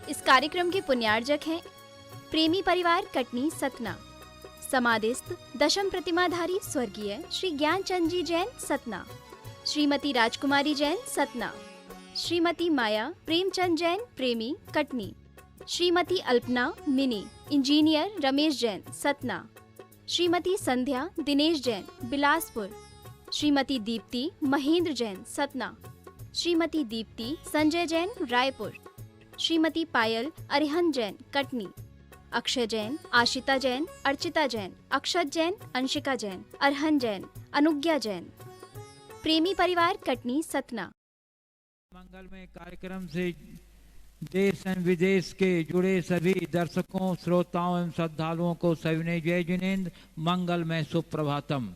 इस कार्यक्रम के पुण्यार्जक हैं प्रेमी परिवार कटनी सतना, समाधिस्थ दशम प्रतिमाधारी स्वर्गीय श्री ज्ञानचंद जी जैन सतना, श्रीमती राजकुमारी जैन सतना, श्रीमती माया प्रेमचंद जैन प्रेमी कटनी, श्रीमती अल्पना मिनी इंजीनियर रमेश जैन सतना, श्रीमती संध्या दिनेश जैन बिलासपुर, श्रीमती दीप्ति महेंद्र जैन सतना, श्रीमती दीप्ति संजय जैन रायपुर, श्रीमती पायल अरिहंत जैन कटनी, अक्षय जैन, आशिता जैन, अर्चिता जैन, अक्षत जैन, अंशिका जैन, अरहन जैन, अनुज्ञा जैन। प्रेमी परिवार कटनी सतना। मंगलमय कार्यक्रम से देश एवं विदेश के जुड़े सभी दर्शकों, श्रोताओं एवं श्रद्धालुओं को सविनय जय जिनेन्द्र, मंगलमय सुप्रभातम।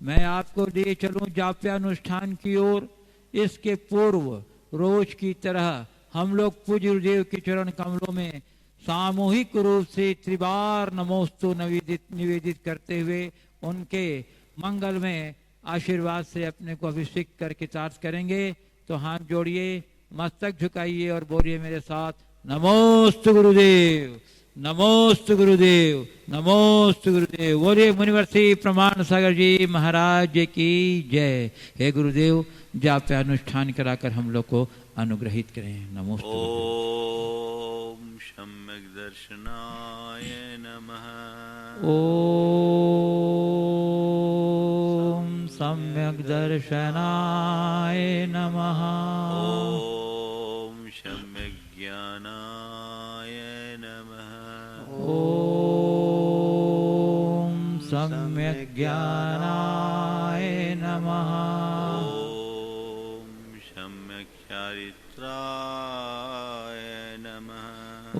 मैं आपको लिए चलूं जाप्यानुष्ठान की ओर। इसके पूर्व रोज की तरह हम लोग पूज्य गुरुदेव के चरण कमलों में सामूहिक रूप से त्रिबार नमोस्तु निवेदित करते हुए उनके मंगल में आशीर्वाद से अपने को अभिषेक करके चार्ज करेंगे। तो हाथ जोड़िए, मस्तक झुकाइए और बोलिए मेरे साथ, नमोस्तु गुरुदेव, नमोस्तु गुरुदेव, नमोस्तु गुरुदेव। बोलिए मुनिवर्षी प्रमाण सागर जी महाराज की जय। हे गुरुदेव, जाप्यानुष्ठान कराकर हम लोग को अनुग्रहित करें। नमोस्तु। ओम सम्यक दर्शनाय नमः। ओम सम्यक दर्शनाय नमः। ओम सम्यक ज्ञानाय नमः। ओम सम्यक ज्ञानाय नमः। चारित्राय नमः।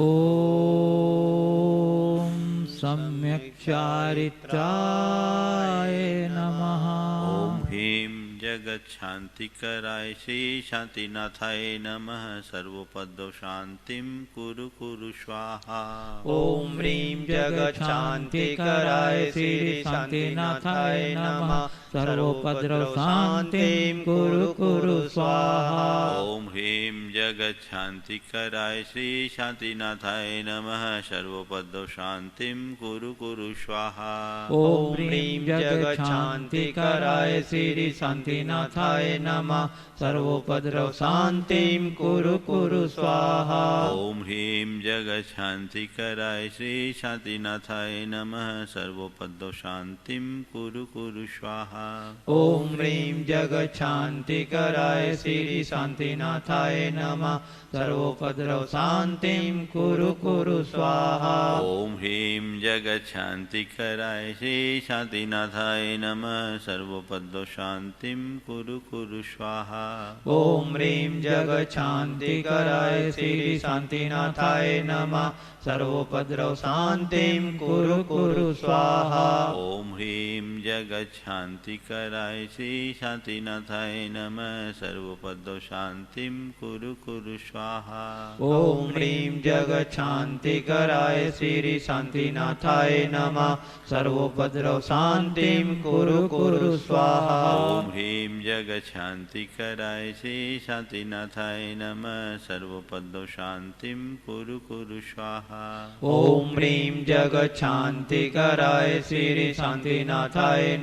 ओम सम्यक चारित्राय नमः। ओम ह्रीं जगत शांतिकराय श्री शांतिनाथाय नमः। सर्वपदो शांतिं कुरु कुरु स्वाहा। ओम ह्रीं जगत शांतिकराय श्री शांतिनाथाय नमः। सर्वोपद्रव शांतिं कुरु कुरु स्वाहा। ओम ह्रीं जगत शांतिकराय श्री शांतिनाथाय नमः। सर्वोपद्रव शांतिं कुरु कुरु स्वाहा। ओम ह्रीं जगत शांतिकराय श्री शांतिनाथाय नमः। सर्वोपद्रव शांतिं कुरु कुरु स्वाहा। ओम ह्रीं जगत शांतिकराय श्री शांतिनाथाय नमः। सर्वोपद्रव शांतिं कुरु कुरु स्वाहा। ओम ह्रीं जगत शांतिकराय श्री शांतिनाथाय नमः। सर्वोपद्रव शांतिं कुरु कुरु स्वाहा। ओम ह्रीं जगत शांतिकराय श्री शांतिनाथाय नमः। सर्वोपद्रव शांतिं कुरु कुरु स्वाहा। ओम ह्रीं जगत शांतिकराय श्री शांतिनाथाय नमः। सर्वोपद्रव शांतिं कुरु कुरु स्वाहा। ओम ह्रीं जगत शांतिकराय श्री शांतिनाथाय नमः। सर्वोपद्रव शांतिं कुरु कुरु स्वाहा। ओम ह्रीं जगत शांतिकराय श्री शांतिनाथाय नमः। सर्वोपद्रव शांतिं कुरु कुरु स्वाहा। ओम ह्रीं जगत शांतिकराय श्री शांतिनाथाय नमः। सर्वोपद्रव शांतिं कुरु कुरु स्वाहा। ओम ह्रीं जगत शांतिकराय श्री शांतिनाथाय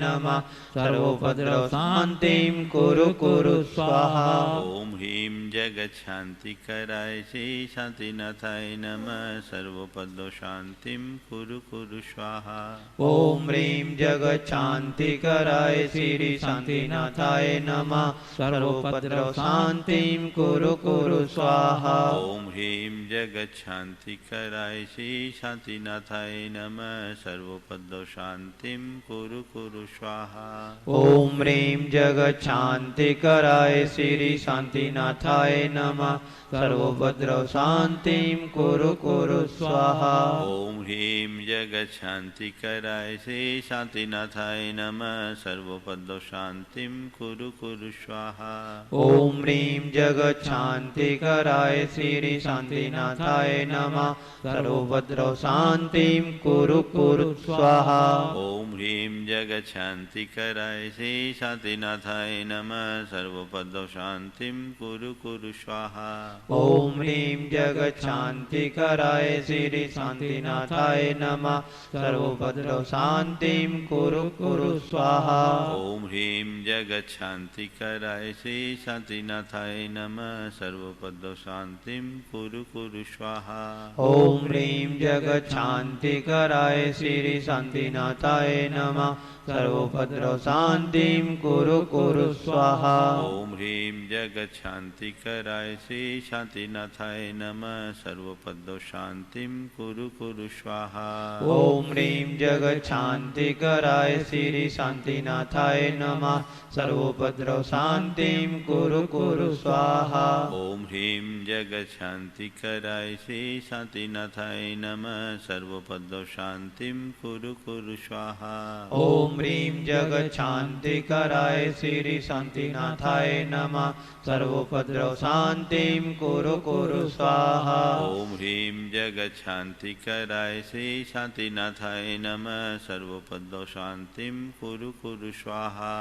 नमः। सर्वोपद्रव शांतिं कुरु कुरु स्वाहा। ओम ह्रीं जगत शांतिकराय श्री शांतिनाथाय नमः। सर्वोपद्रव शांतिं कुरु कुरु स्वाहा। ओम ह्रीं जगत शांतिकराय श्री शांतिनाथाय नमः। सर्वोपद्रव शांतिं कुरु कुरु स्वाहा। ओम ह्रीं जगत शांतिकराय श्री शांतिनाथाय नमः। सर्वोपद्रव शांतिं कुरु कुरु स्वाहा। ओम ह्रीं जगत शांतिकराय श्री शांतिनाथाय नमः। सर्वोपद्रव शांतिं कुरु कुरु स्वाहा। ओम ह्रीं जगत शांतिकराय श्री शांतिनाथाय नमः। सर्वोपद्रव शांतिं कुरु कुरु स्वाहा। ओम ह्रीं जगत शांतिकराय श्री शांतिनाथाय नमः। सर्वोपद्रव शांतिं कुरु कुरु स्वाहा। ओम ह्रीं जगत शांतिकराय श्री शांतिनाथाय नमः। सर्वोपद्रव शांतिं कुरु कुरु स्वाहा। स्वाहा ॐ ह्रीं जगच्छान्तिकराय श्री शान्तिनाथाय नमः सर्वोपद्रव शान्तिं कुरु कुरु स्वाहा ॐ ह्रीं जगच्छान्तिकराय श्री शान्तिनाथाय नमः सर्वोपद्रव शान्तिं कुरु कुरु स्वाहा ॐ ह्रीं जगच्छान्तिकराय श्री शान्तिनाथाय नमः सर्वोपद्रव शान्तिं कुरु कुरु स्वाहा ॐ ह्रीं जगच्छान्तिकराय श्री शान्तिनाथाय नमः सर्वोपद्रव शान्तिं कुरु कुरु स्वाहा ॐ ह्रीं जगच्छान्तिकराय श्री शान्तिनाथाय नमः सर्वोपद्रव शान्तिं कुरु कुरु स्वाहा ॐ ह्रीं जगच्छान्तिकराय श्री शान्तिनाथाय नमः सर्वोपद्रव शान्तिं कुरु कुरु स्वाहा ॐ ह्रीं जगच्छान्तिकराय श्री शान्तिनाथाय नमः सर्वोपद्रव शान्तिं कुरु कुरु स्वाहा ॐ ह्रीं जगच्छान्तिकराय श्री शान्तिनाथाय नमः सर्वोपद्रव शान्तिं कुरु कुरु स्वाहा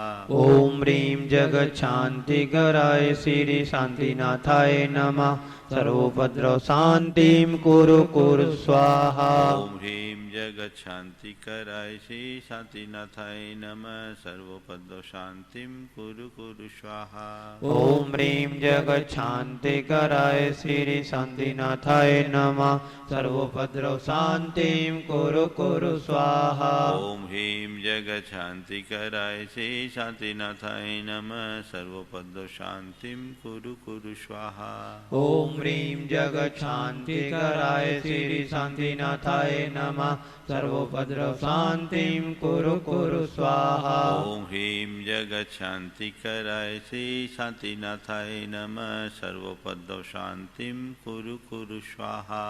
ॐ ह्रीं जगच्छान्तिकराय श्री शान्तिनाथाय नमः सर्वोपद्रव शान्तिं कुरु कुरु स्वाहा ॐ ह्रीं जगच्छान्तिकराय श्री शान्तिनाथाय नमः सर्वोपद्रव शान्तिं कुरु कुरु स्वाहा ॐ ह्रीं जगच्छान्तिकराय श्री शान्तिनाथाय नमः सर्वोपद्रव शान्तिं कुरु कुरु स्वाहा ॐ ह्रीं जगच्छान्तिकराय श्री शान्तिनाथाय नमः सर्वोपद्रव शान्तिं कुरु कुरु स्वाहा ॐ ह्रीं जगच्छान्तिकराय श्री शान्तिनाथाय नमः सर्वोपद्रव शान्तिं कुरु कुरु स्वाहा ॐ ह्रीं जगच्छान्तिकराय श्री शान्तिनाथाय नमः सर्वोपद्रव शान्तिं कुरु कुरु स्वाहा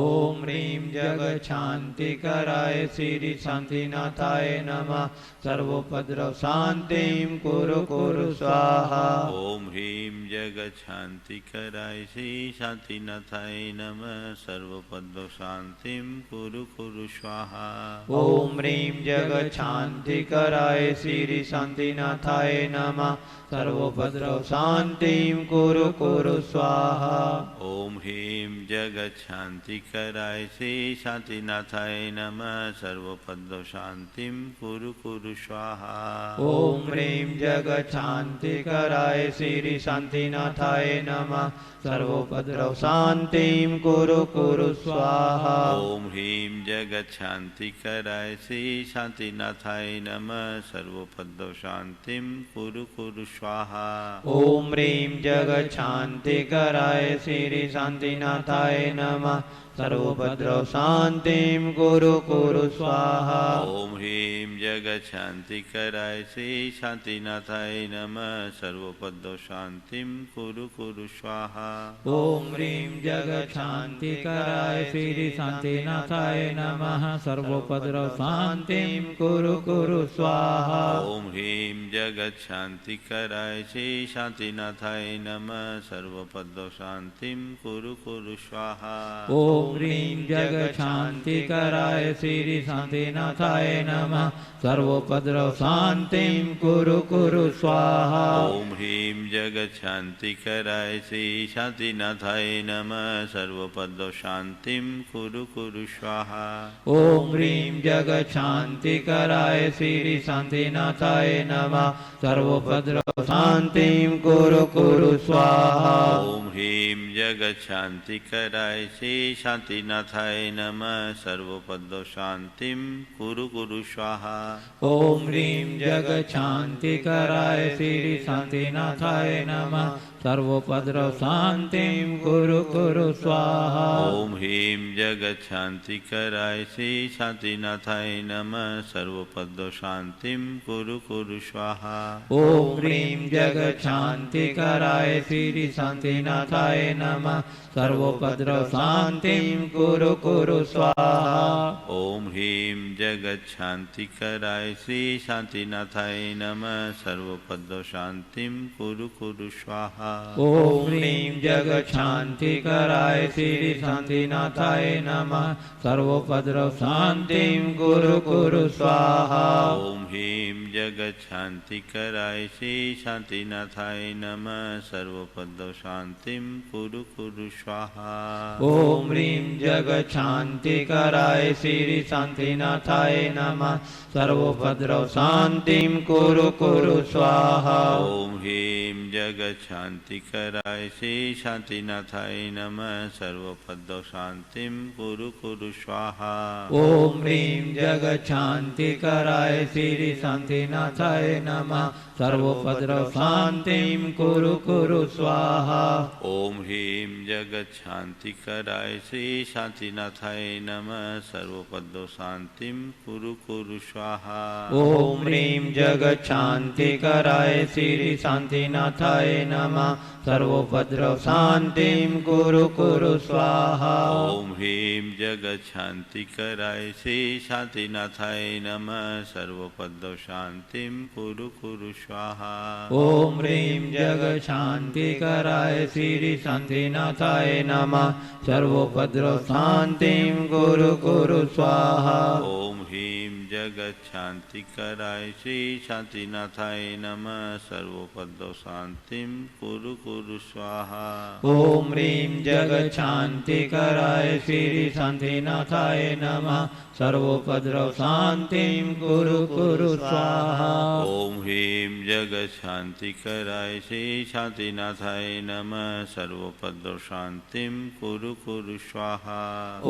ॐ ह्रीं जगच्छान्तिकराय श्री शान्तिनाथाय नमः सर्वोपद्रव शान्तिं कुरु कुरु स्वाहा ॐ ह्रीं जगच्छान्तिकराय श्री शान्तिनाथाय नमः सर्वोपद्रव शान्तिं कुरु कुरु स्वाहा ॐ ह्रीं जगच्छान्तिकराय श्री शान्तिनाथाय नमः सर्वोपद्रव शान्तिं कुरु कुरु स्वाहा ॐ ह्रीं जगच्छान्तिकराय श्री शान्तिनाथाय नमः सर्वोपद्रव शान्तिं कुरु कुरु स्वाहा ॐ ह्रीं जगच्छान्तिकराय श्री शान्तिनाथाय नमः सर्वोपद्रव शान्तिं कुरु कुरु स्वाहा ॐ ह्रीं जगच्छान्तिकराय श्री शान्तिनाथाय नमः सर्वोपद्रव शान्तिं कुरु कुरु स्वाहा ॐ ह्रीं जगच्छान्तिकराय श्री शान्तिनाथाय नमः सर्वोपद्रव शान्तिं कुरु कुरु स्वाहा ॐ ह्रीं जगच्छान्तिकराय श्री शान्तिनाथाय नमः सर्वोपद्रव शान्तिं कुरु कुरु स्वाहा ॐ ह्रीं जगच्छान्तिकराय श्री शान्तिनाथाय नमः सर्वोपद्रव शान्तिं कुरु कुरु स्वाहा ॐ ह्रीं जगच्छान्तिकराय श्री शान्तिनाथाय नमः सर्वोपद्रव शान्तिं कुरु कुरु स्वाहा ॐ ह्रीं जगच्छान्तिकराय श्री शान्तिनाथाय नमः सर्वोपद्रव शान्तिं कुरु कुरु स्वाहा ॐ ह्रीं जगच्छान्तिकराय श्री शान्तिनाथाय नमः सर्वोपद्रव शान्तिं कुरु कुरु स्वाहा ॐ ह्रीं जगच्छान्तिकराय श्री शान्तिनाथाय नमः सर्वोपद्रव शान्तिं कुरु कुरु स्वाहा ॐ ह्रीं जगच्छान्तिकराय श्री शान्तिनाथाय नमः सर्वोपद्रव शान्तिं कुरु कुरु स्वाहा ॐ ह्रीं जगच्छान्तिकराय श्री शान्तिनाथाय नमः सर्वोपद्रव शान्तिं कुरु कुरु स्वाहा ॐ ह्रीं जगच्छान्तिकराय श्री शान्तिनाथाय नमः सर्वोपद्रव शान्तिं कुरु कुरु स्वाहा ॐ ह्रीं जगच्छान्तिकराय श्री शान्तिनाथाय नमः सर्वोपद्रव शान्तिं कुरु कुरु स्वाहा ॐ ह्रीं जगच्छान्तिकराय श्री शान्तिनाथाय नमः सर्वोपद्रव शान्तिं कुरु कुरु स्वाहा ॐ ह्रीं जगच्छान्तिकराय श्री शान्तिनाथाय नमः सर्वोपद्रव शान्तिं कुरु कुरु स्वाहा ॐ ह्रीं जगच्छांति कराय श्री शांतिनाथाय नमः सर्वपद शांतिं कुरु कुरु स्वाहा। ओम ह्रीं जगच्छांति कराय श्री शांतिनाथाय नमः सर्वोपद्रव शांतिं कुरु कुरु स्वाहा। ओम ह्रीं जगच्छांति कराय श्री शांतिनाथाय नमः सर्वपद शांतिं कुरु कुरु स्वाहा। ओम ह्रीं जगच्छांति कराय श्री शांतिनाथाय नमः सर्वोपद्रव शांतिं कुरु कुरु स्वाहा। ओम ह्रीं जगच्छांति कराय श्री शांतिनाथाय नमः सर्वपद शांतिं कुरु कुरु स्वाहा। ओम ह्रीं जगच्छांति कराय श्री शांतिनाथाय नमः सर्वोपद्रव शांतिं कुरु कुरु स्वाहा। ओम ह्रीं जगच्छांति कराय श्री शांतिनाथाय नमः सर्वपद शांतिं कुरु कुरु स्वाहा। ओम ह्रीं जगच्छांति कराय श्री शांतिनाथाय नमः सर्वोपद्रव शांतिं कुरु कुरु स्वाहा। ओम ह्रीं जगच्छांति कराय श्री शांतिनाथाय नमः सर्वपद शांतिं कुरु कुरु स्वाहा। ओम ह्रीं जगच्छांति कराय श्री शांतिनाथाय नमः सर्वोपद्रव शांतिं कुरु कुरु स्वाहा। ओम ह्रीं जगच्छांति कराय श्री शांतिनाथाय नमः सर्वपद शांतिं कुरु कुरु स्वाहा।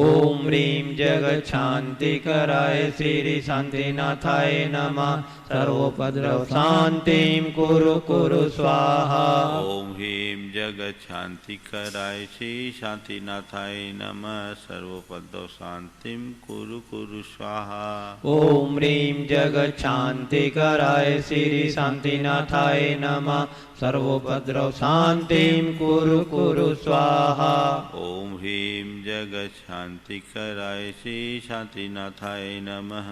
ओम ह्रीं जगच्छांति कराय श्री शांतिनाथाय नमः सर्वोपद्रव शांतिं कुरु कुरु स्वाहा। ओम ह्रीं जगच्छांति कराय श्री शांतिनाथाय नमः सर्वपद शांतिं कुरु कुरु स्वाहा। ओम ह्रीं जगच्छांति कराय श्री शांतिनाथाय नमः सर्वोपद्रव शांतिं कुरु कुरु स्वाहा। ओम ह्रीं जगच्छांति कराय श्री शांतिनाथाय नमः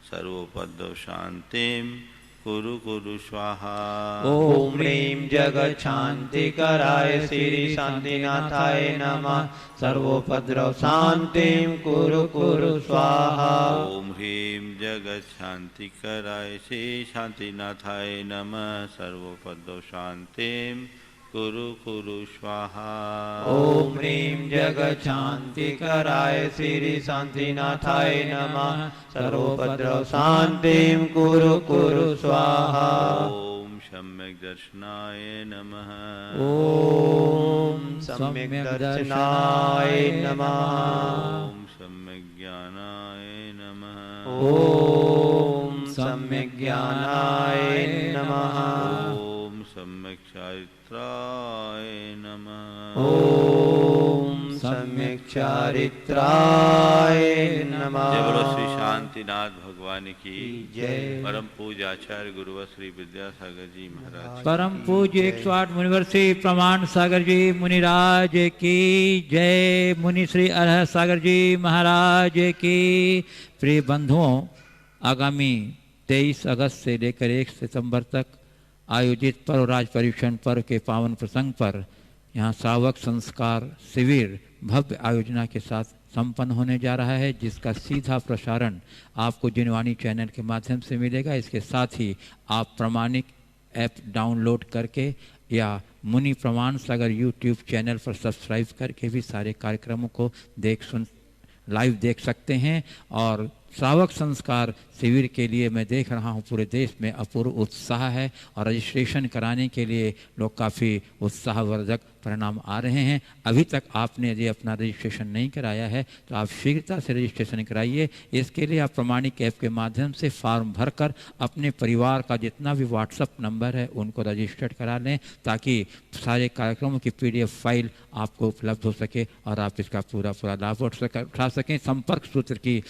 सर्वपद शांतिं कुरु कुरु स्वाहा। ओम ह्रीं जगच्छांति कराय श्री शांतिनाथाय नमः सर्वोपद्रव शांतिं कुरु कुरु स्वाहा। ओम ह्रीं जगच्छांति कराय श्री शांतिनाथाय नमः सर्वपद शांतिं कुरु कुरु स्वाहा। ओम ह्रीं जगच्छांति कराय श्री शांतिनाथाय नमः सर्वोपद्रव शांतिं कुरु कुरु स्वाहा। ओम सम्यक दर्शनाय नमः। ओम सम्यक दर्शनाय नमः। ओम सम्यक ज्ञानाय नमः। ओम सम्यक ज्ञानाय नमः। ओम सम्यक चारित्राय नमः। ओम सम्यक चारित्राय नमः। जय बोलो श्री शांतिनाथ भगवान की जय। परम पूज्य आचार्य गुरुवर श्री विद्यासागर जी महाराज। परम पूज्य 108 मुनिवर श्री प्रमाण सागर जी मुनिराज की जय। मुनि श्री अरह सागर जी महाराज की। प्रिय बंधुओं, आगामी 23 अगस्त से लेकर 1 सितंबर तक आयोजित पर्व राज परीक्षण पर्व के पावन प्रसंग पर यहाँ श्रावक संस्कार शिविर भव्य आयोजना के साथ संपन्न होने जा रहा है, जिसका सीधा प्रसारण आपको जिनवाणी चैनल के माध्यम से मिलेगा। इसके साथ ही आप प्रमाणिक ऐप डाउनलोड करके या मुनि प्रमाण सागर यूट्यूब चैनल पर सब्सक्राइब करके भी सारे कार्यक्रमों को लाइव देख सकते हैं। और श्रावक संस्कार शिविर के लिए मैं देख रहा हूँ पूरे देश में अपूर्व उत्साह है और रजिस्ट्रेशन कराने के लिए लोग काफ़ी उत्साहवर्धक परिणाम आ रहे हैं। अभी तक आपने यदि अपना रजिस्ट्रेशन नहीं कराया है तो आप शीघ्रता से रजिस्ट्रेशन कराइए। इसके लिए आप प्रमाणिक ऐप के माध्यम से फॉर्म भरकर अपने परिवार का जितना भी व्हाट्सएप नंबर है उनको रजिस्टर्ड करा लें, ताकि सारे कार्यक्रमों की PDF फाइल आपको उपलब्ध हो सके और आप इसका पूरा लाभ उठा सकें। संपर्क सूत्र की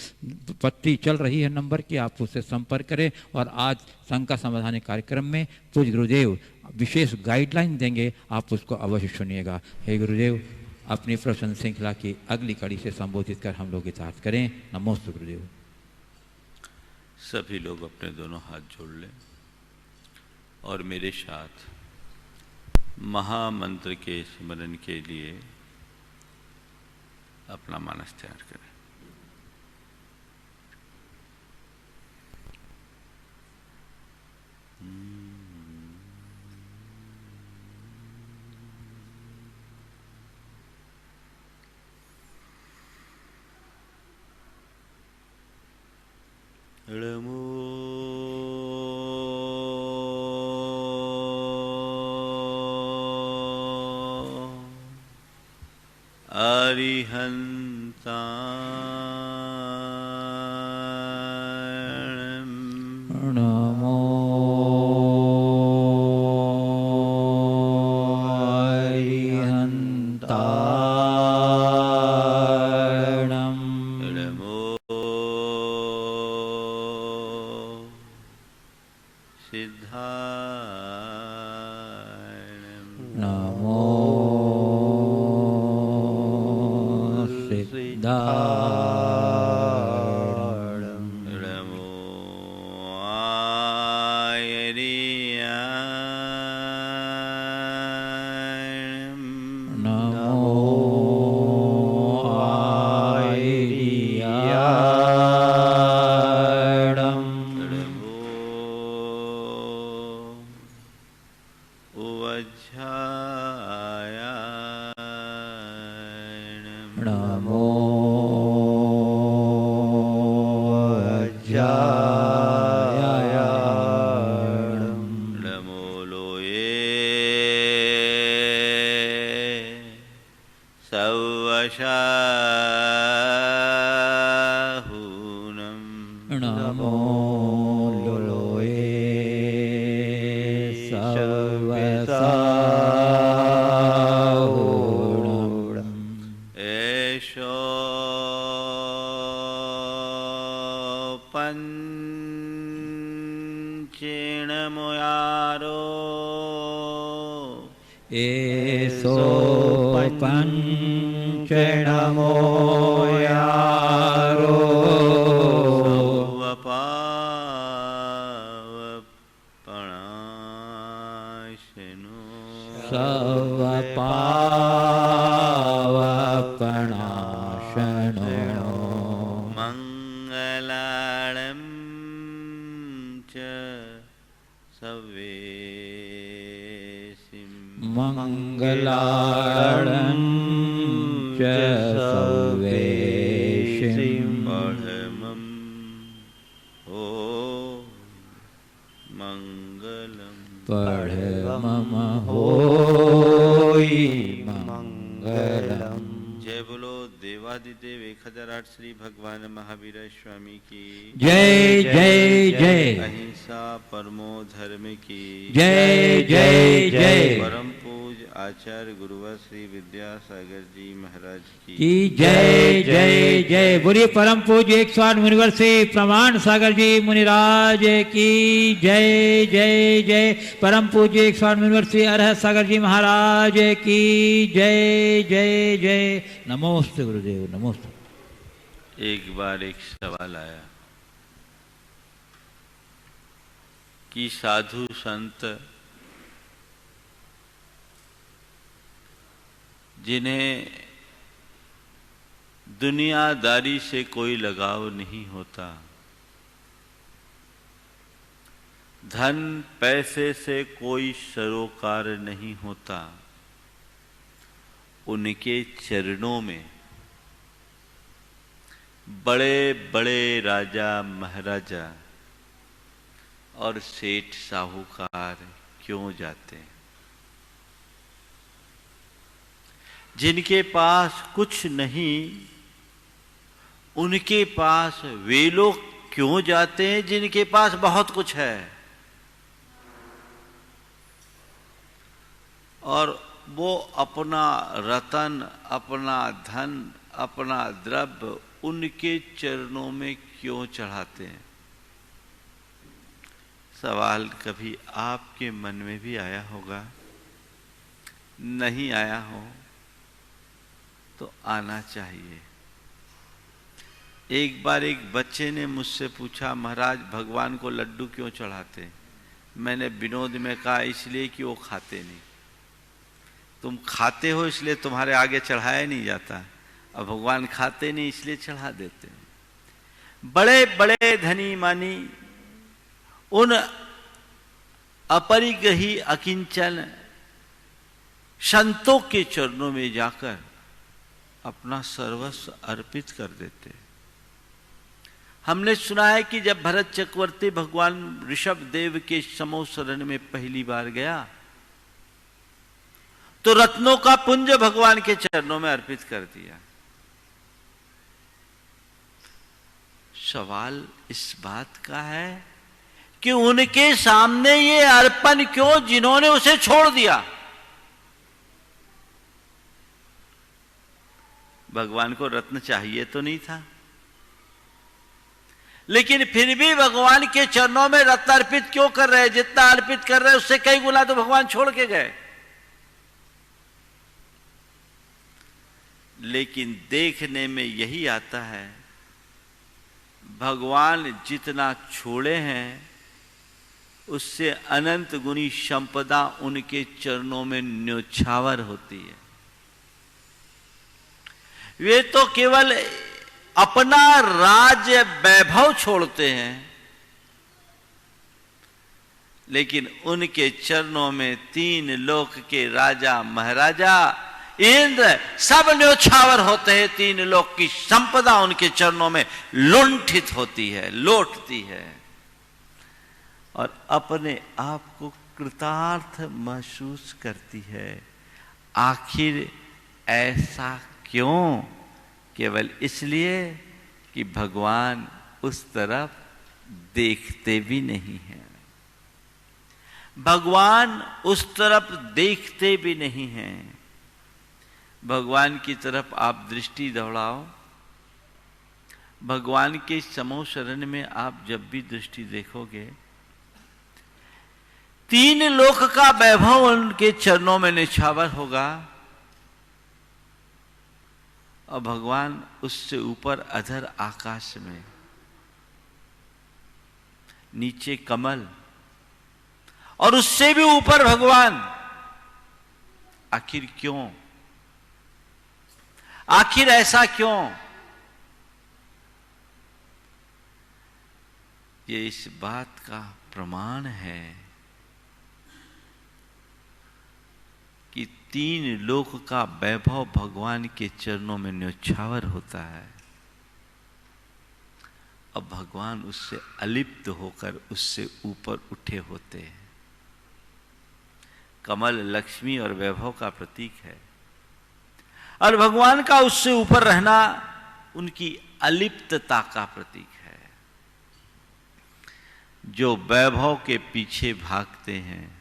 पट्टी चल रही है नंबर की, आप उससे संपर्क करें। और आज शंका समाधान कार्यक्रम में पूज्य गुरुदेव विशेष गाइडलाइन देंगे, आप उसको अवश्य सुनिएगा। हे गुरुदेव, अपनी प्रवचन श्रृंखला की अगली कड़ी से संबोधित कर हम लोग इताअत करें। नमोस्तु गुरुदेव। सभी लोग अपने दोनों हाथ जोड़ लें और मेरे साथ महामंत्र के स्मरण के लिए अपना मानस तैयार करें। नमो अरिहन्ताणं नमो अरिहन्ताणं नमो सिद्धाणं नमो सिद्धाणं नमो आयर्याणं नमो आयर्याणं नमो उवज्झायाणं नमो अज्जायाणं नमो लोये सवशाहूनं नमो लोये सर्वसाहूणं एषो पञ्चेणमुयारो एषो पञ्चणमो यारो सवपावपणाशनो सर्वपावपणाशनो मङ्गलाळं च सवेसिं मङ्गलाळं च सर्वेशिं परमं ओ मङ्गलम् परमं होई मङ्गलम्। जय बोलो देवादिदेव 1008 श्री भगवान महावीर स्वामी की जय जय जय अहिंसा परमो धर्म की जय जय जय परम पूज आचार्य गुरुवर श्री विद्यासागर जी महाराज की की जय जय जय। बोलिए परम पूज्य 108 मुनिवर से प्रमाण सागर जी मुनिराज की जय जय जय। परम पूज्य 108 मुनिवर से अरहत सागर जी महाराज की जय जय जय। नमोस्ते गुरुदेव नमोस्ते। एक बार एक सवाल आया कि साधु संत जिन्हें दुनियादारी से कोई लगाव नहीं होता, धन पैसे से कोई सरोकार नहीं होता, उनके चरणों में बड़े बड़े राजा महाराजा और सेठ साहूकार क्यों जाते हैं? जिनके पास कुछ नहीं उनके पास वे लोग क्यों जाते हैं जिनके पास बहुत कुछ है? और वो अपना रतन, अपना धन, अपना द्रव्य उनके चरणों में क्यों चढ़ाते हैं? सवाल कभी आपके मन में भी आया होगा? नहीं आया हो तो आना चाहिए। एक बार एक बच्चे ने मुझसे पूछा, महाराज भगवान को लड्डू क्यों चढ़ाते हैं? मैंने विनोद में कहा इसलिए कि वो खाते नहीं। तुम खाते हो इसलिए तुम्हारे आगे चढ़ाया नहीं जाता, और भगवान खाते नहीं इसलिए चढ़ा देते हैं। बड़े बड़े धनी मानी उन अपरिग्रही अकिंचन संतों के चरणों में जाकर अपना सर्वस्व अर्पित कर देते। हमने सुना है कि जब भरत चक्रवर्ती भगवान ऋषभ देव के समो शरण में पहली बार गया तो रत्नों का पुंज भगवान के चरणों में अर्पित कर दिया। सवाल इस बात का है कि उनके सामने ये अर्पण क्यों, जिन्होंने उसे छोड़ दिया। भगवान को रत्न चाहिए तो नहीं था, लेकिन फिर भी भगवान के चरणों में रत्न अर्पित क्यों कर रहे हैं? जितना अर्पित कर रहे हैं उससे कई गुना तो भगवान छोड़ के गए। लेकिन देखने में यही आता है, भगवान जितना छोड़े हैं उससे अनंत गुनी संपदा उनके चरणों में न्योछावर होती है। वे तो केवल अपना राज्य वैभव छोड़ते हैं, लेकिन उनके चरणों में तीन लोक के राजा महाराजा इंद्र सब न्योछावर होते हैं। तीन लोक की संपदा उनके चरणों में लुंठित होती है, लौटती है, और अपने आप को कृतार्थ महसूस करती है। आखिर ऐसा क्यों? केवल इसलिए कि भगवान उस तरफ देखते भी नहीं हैं। भगवान उस तरफ देखते भी नहीं हैं। भगवान की तरफ आप दृष्टि दौड़ाओ, भगवान के समो शरण में आप जब भी दृष्टि देखोगे, तीन लोक का वैभव उनके चरणों में निछावर होगा, और भगवान उससे ऊपर अधर आकाश में, नीचे कमल, और उससे भी ऊपर भगवान। आखिर क्यों? आखिर ऐसा क्यों? ये इस बात का प्रमाण है कि तीन लोक का वैभव भगवान के चरणों में न्योछावर होता है, अब भगवान उससे अलिप्त होकर उससे ऊपर उठे होते हैं। कमल लक्ष्मी और वैभव का प्रतीक है, और भगवान का उससे ऊपर रहना उनकी अलिप्तता का प्रतीक है। जो वैभव के पीछे भागते हैं,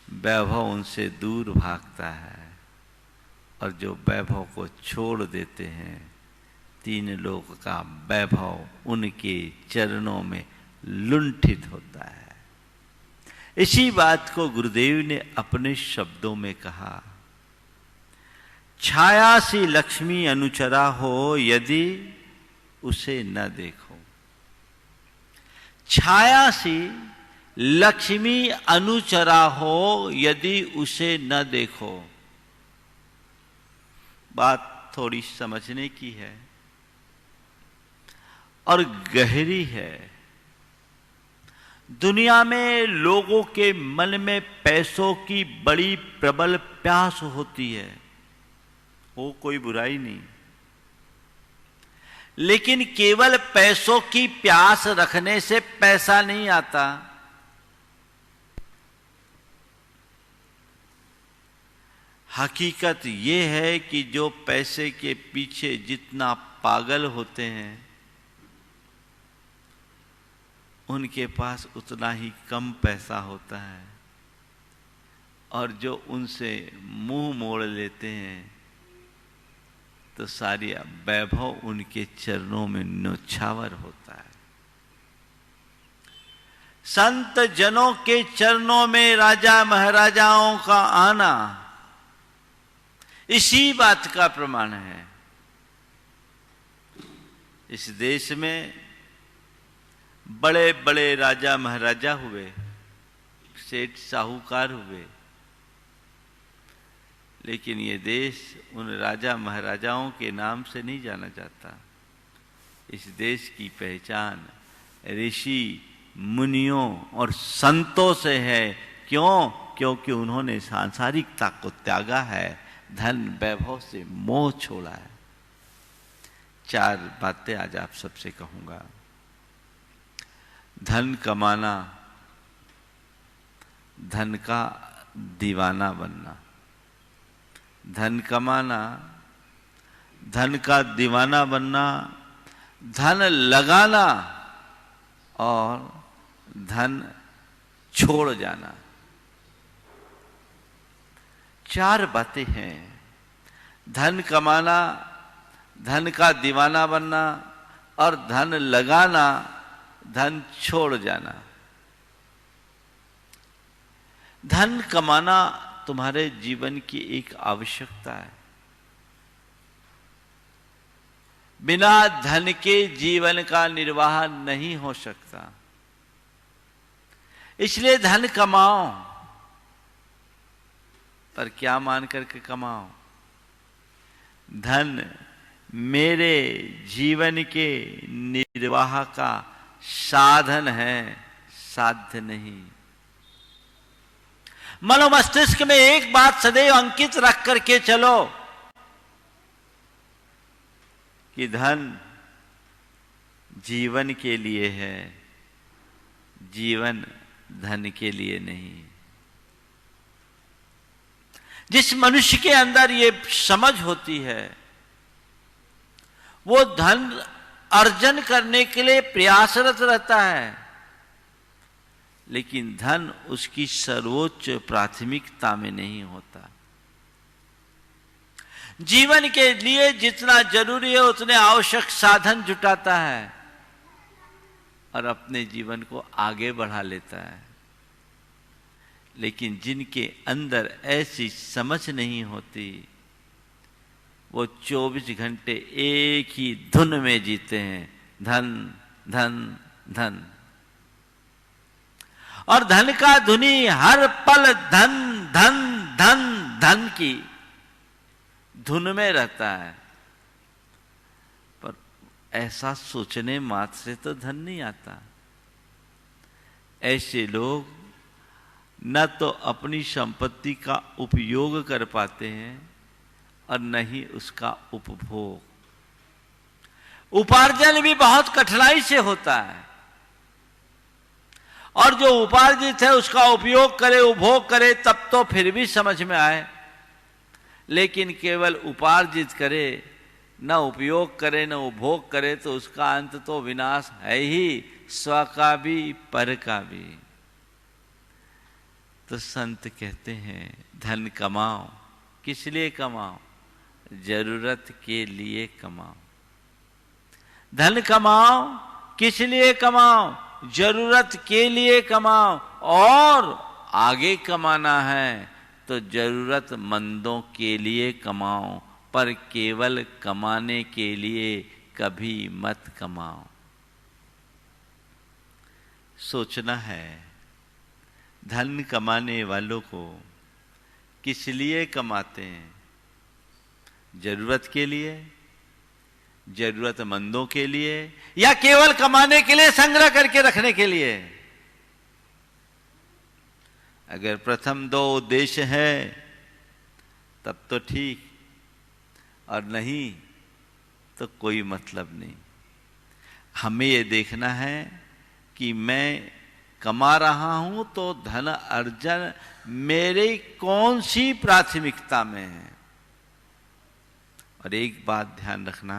वैभव उनसे दूर भागता है, और जो वैभव को छोड़ देते हैं, तीन लोक का वैभव उनके चरणों में लुंठित होता है। इसी बात को गुरुदेव ने अपने शब्दों में कहा, छाया सी लक्ष्मी अनुचरा हो यदि उसे न देखो। छाया सी लक्ष्मी अनुचरा हो यदि उसे न देखो। बात थोड़ी समझने की है और गहरी है। दुनिया में लोगों के मन में पैसों की बड़ी प्रबल प्यास होती है, वो कोई बुराई नहीं, लेकिन केवल पैसों की प्यास रखने से पैसा नहीं आता। हकीकत ये है कि जो पैसे के पीछे जितना पागल होते हैं, उनके पास उतना ही कम पैसा होता है, और जो उनसे मुंह मोड़ लेते हैं तो सारी वैभव उनके चरणों में न्योछावर होता है। संत जनों के चरणों में राजा महाराजाओं का आना इसी बात का प्रमाण है। इस देश में बड़े बड़े राजा महाराजा हुए, सेठ साहूकार हुए, लेकिन ये देश उन राजा महाराजाओं के नाम से नहीं जाना जाता। इस देश की पहचान ऋषि मुनियों और संतों से है। क्यों? क्योंकि उन्होंने सांसारिकता को त्यागा है, धन वैभव से मोह छोड़ा है। 4 बातें आज आप सबसे कहूंगा। धन कमाना, धन का दीवाना बनना। धन कमाना, धन का दीवाना बनना, धन लगाना और धन छोड़ जाना। 4 बातें हैं। धन कमाना, धन का दीवाना बनना और धन लगाना, धन छोड़ जाना। धन कमाना तुम्हारे जीवन की एक आवश्यकता है। बिना धन के जीवन का निर्वाह नहीं हो सकता, इसलिए धन कमाओ, पर क्या मान करके कमाओ? धन मेरे जीवन के निर्वाह का साधन है, साध्य नहीं। मनोमस्तिष्क में एक बात सदैव अंकित रख करके चलो कि धन जीवन के लिए है, जीवन धन के लिए नहीं। जिस मनुष्य के अंदर ये समझ होती है, वो धन अर्जन करने के लिए प्रयासरत रहता है, लेकिन धन उसकी सर्वोच्च प्राथमिकता में नहीं होता। जीवन के लिए जितना जरूरी है उतने आवश्यक साधन जुटाता है और अपने जीवन को आगे बढ़ा लेता है। लेकिन जिनके अंदर ऐसी समझ नहीं होती, वो 24 घंटे एक ही धुन में जीते हैं, धन धन धन। और धन का धुनी हर पल धन धन धन धन की धुन में रहता है, पर ऐसा सोचने मात्र से तो धन नहीं आता। ऐसे लोग न तो अपनी संपत्ति का उपयोग कर पाते हैं और न ही उसका उपभोग। उपार्जन भी बहुत कठिनाई से होता है, और जो उपार्जित है उसका उपयोग करे, उपभोग करे, तब तो फिर भी समझ में आए। लेकिन केवल उपार्जित करे, न उपयोग करे, न उपभोग करे, तो उसका अंत तो विनाश है ही, स्व का भी पर का भी। तो संत कहते हैं धन कमाओ। किस लिए कमाओ? जरूरत के लिए कमाओ। धन कमाओ किस लिए कमाओ? जरूरत के लिए कमाओ। और आगे कमाना है तो जरूरतमंदों के लिए कमाओ, पर केवल कमाने के लिए कभी मत कमाओ। सोचना है धन कमाने वालों को किस लिए कमाते हैं? जरूरत के लिए, जरूरतमंदों के लिए, या केवल कमाने के लिए, संग्रह करके रखने के लिए? अगर प्रथम 2 उद्देश्य है तब तो ठीक, और नहीं तो कोई मतलब नहीं। हमें ये देखना है कि मैं कमा रहा हूं तो धन अर्जन मेरी कौन सी प्राथमिकता में है। और एक बात ध्यान रखना,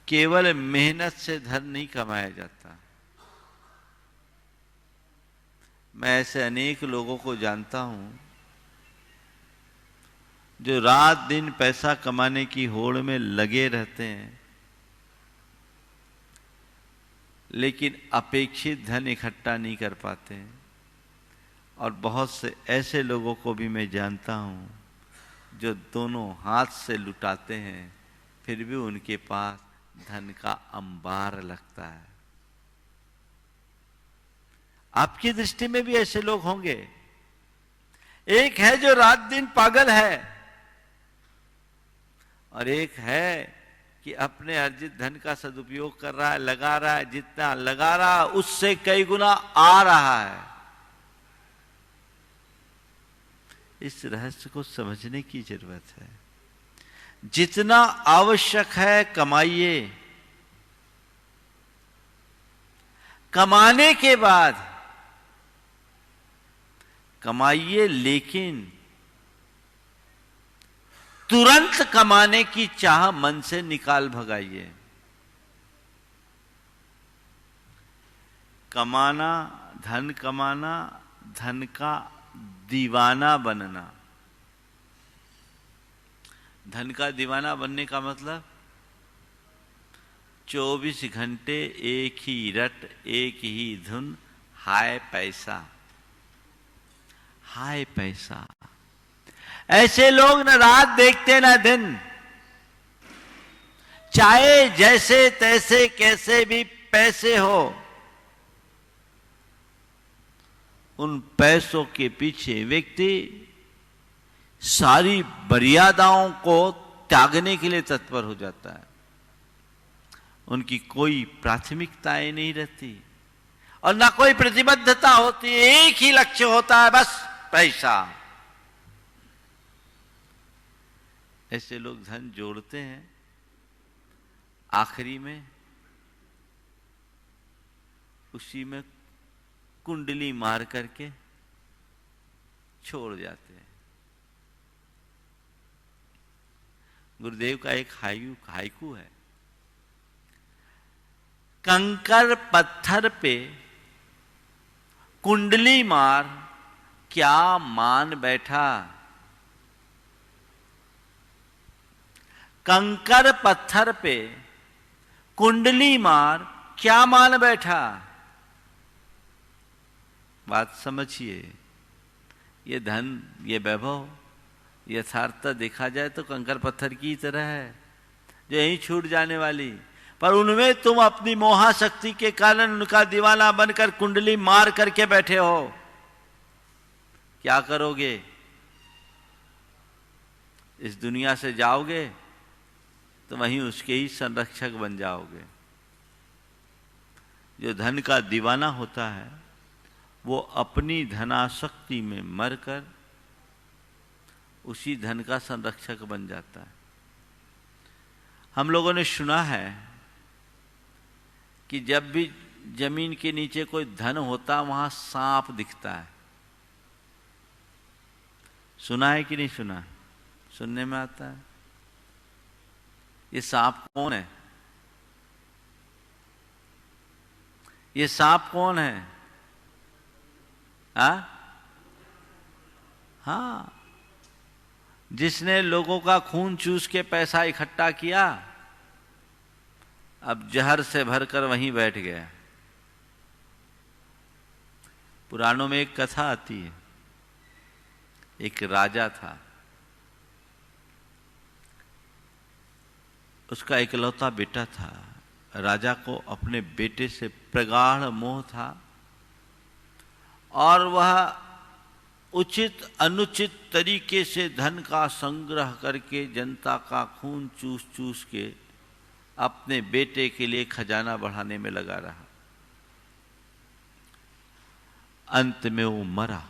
केवल मेहनत से धन नहीं कमाया जाता। मैं ऐसे अनेक लोगों को जानता हूं जो रात दिन पैसा कमाने की होड़ में लगे रहते हैं, लेकिन अपेक्षित धन इकट्ठा नहीं कर पाते हैं। और बहुत से ऐसे लोगों को भी मैं जानता हूं जो दोनों हाथ से लुटाते हैं, फिर भी उनके पास धन का अंबार लगता है। आपकी दृष्टि में भी ऐसे लोग होंगे। एक है जो रात दिन पागल है, और एक है कि अपने अर्जित धन का सदुपयोग कर रहा है, लगा रहा है, जितना लगा रहा है उससे कई गुना आ रहा है। इस रहस्य को समझने की जरूरत है। जितना आवश्यक है कमाइए, कमाने के बाद कमाइए, लेकिन तुरंत कमाने की चाह मन से निकाल भगाइए। कमाना, धन का दीवाना बनना। धन का दीवाना बनने का मतलब 24 घंटे एक ही रट, एक ही धुन, हाय पैसा, हाय पैसा। ऐसे लोग न रात देखते न दिन, चाहे जैसे तैसे कैसे भी पैसे हो, उन पैसों के पीछे व्यक्ति सारी मर्यादाओं को त्यागने के लिए तत्पर हो जाता है। उनकी कोई प्राथमिकताएं नहीं रहती और ना कोई प्रतिबद्धता होती, एक ही लक्ष्य होता है, बस पैसा। ऐसे लोग धन जोड़ते हैं, आखिरी में उसी में कुंडली मार करके छोड़ जाते हैं। गुरुदेव का एक हाइकू है, कंकर पत्थर पे कुंडली मार क्या मान बैठा। कंकर पत्थर पे कुंडली मार क्या मान बैठा। बात समझिए, ये धन, ये वैभव यथार्थता देखा जाए तो कंकर पत्थर की तरह है, जो यहीं छूट जाने वाली, पर उनमें तुम अपनी मोहाशक्ति के कारण उनका दीवाना बनकर कुंडली मार करके बैठे हो। क्या करोगे? इस दुनिया से जाओगे तो वहीं उसके ही संरक्षक बन जाओगे। जो धन का दीवाना होता है वो अपनी धनासक्ति में मरकर उसी धन का संरक्षक बन जाता है। हम लोगों ने सुना है कि जब भी जमीन के नीचे कोई धन होता वहां सांप दिखता है। सुना है कि नहीं सुना? सुनने में आता है। ये सांप कौन है? ये सांप कौन है? हाँ, जिसने लोगों का खून चूस के पैसा इकट्ठा किया, अब जहर से भरकर वहीं बैठ गया। पुराणों में एक कथा आती है, एक राजा था, उसका इकलौता बेटा था। राजा को अपने बेटे से प्रगाढ़ मोह था और वह उचित अनुचित तरीके से धन का संग्रह करके जनता का खून चूस चूस के अपने बेटे के लिए खजाना बढ़ाने में लगा रहा। अंत में वो मरा।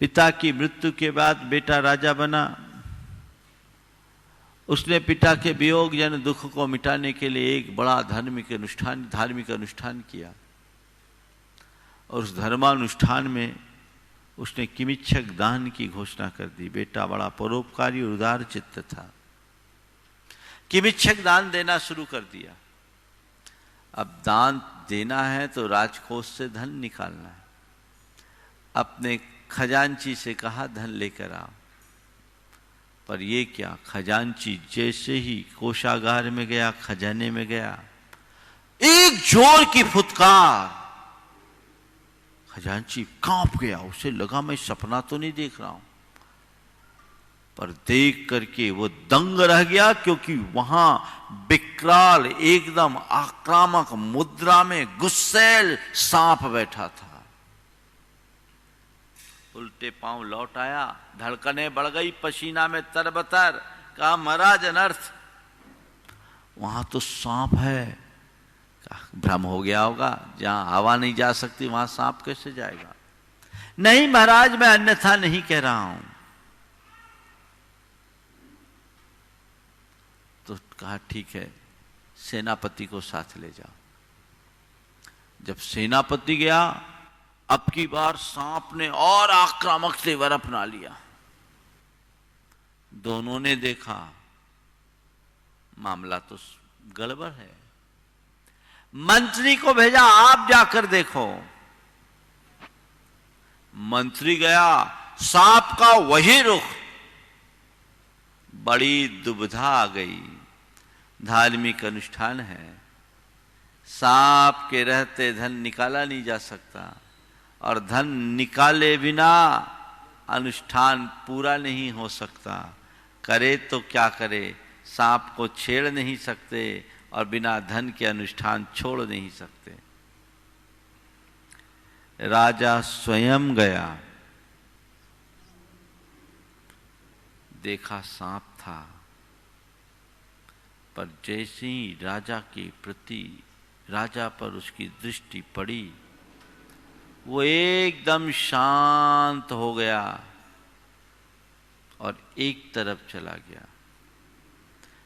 पिता की मृत्यु के बाद बेटा राजा बना। उसने पिता के वियोग जन दुख को मिटाने के लिए एक बड़ा धार्मिक अनुष्ठान किया और उस धर्मानुष्ठान में उसने किमिच्छक दान की घोषणा कर दी। बेटा बड़ा परोपकारी और उदार चित्त था, किमिच्छक दान देना शुरू कर दिया। अब दान देना है तो राजकोष से धन निकालना है। अपने खजांची से कहा धन लेकर आओ, पर ये क्या, खजांची जैसे ही कोषागार में गया, खजाने में गया, एक जोर की फुटकार, खजांची कांप गया। उसे लगा मैं सपना तो नहीं देख रहा हूं, पर देख करके वो दंग रह गया, क्योंकि वहां विकराल एकदम आक्रामक मुद्रा में गुस्सैल सांप बैठा था। उल्टे पांव लौट आया, धड़कनें बढ़ गई, पसीना में तरबतर। कहा महाराज अनर्थ, वहां तो सांप है। भ्रम हो गया होगा, जहां हवा नहीं जा सकती वहां सांप कैसे जाएगा? नहीं महाराज, मैं अन्यथा नहीं कह रहा हूं। कहा ठीक है, सेनापति को साथ ले जाओ। जब सेनापति गया, अब की बार सांप ने और आक्रामक तेवर अपना लिया। दोनों ने देखा मामला तो गड़बड़ है। मंत्री को भेजा, आप जाकर देखो। मंत्री गया, सांप का वही रुख। बड़ी दुविधा आ गई। धार्मिक अनुष्ठान है, सांप के रहते धन निकाला नहीं जा सकता, और धन निकाले बिना अनुष्ठान पूरा नहीं हो सकता। करे तो क्या करे, सांप को छेड़ नहीं सकते और बिना धन के अनुष्ठान छोड़ नहीं सकते। राजा स्वयं गया, देखा सांप था, पर जैसे ही राजा पर उसकी दृष्टि पड़ी, वो एकदम शांत हो गया और एक तरफ चला गया।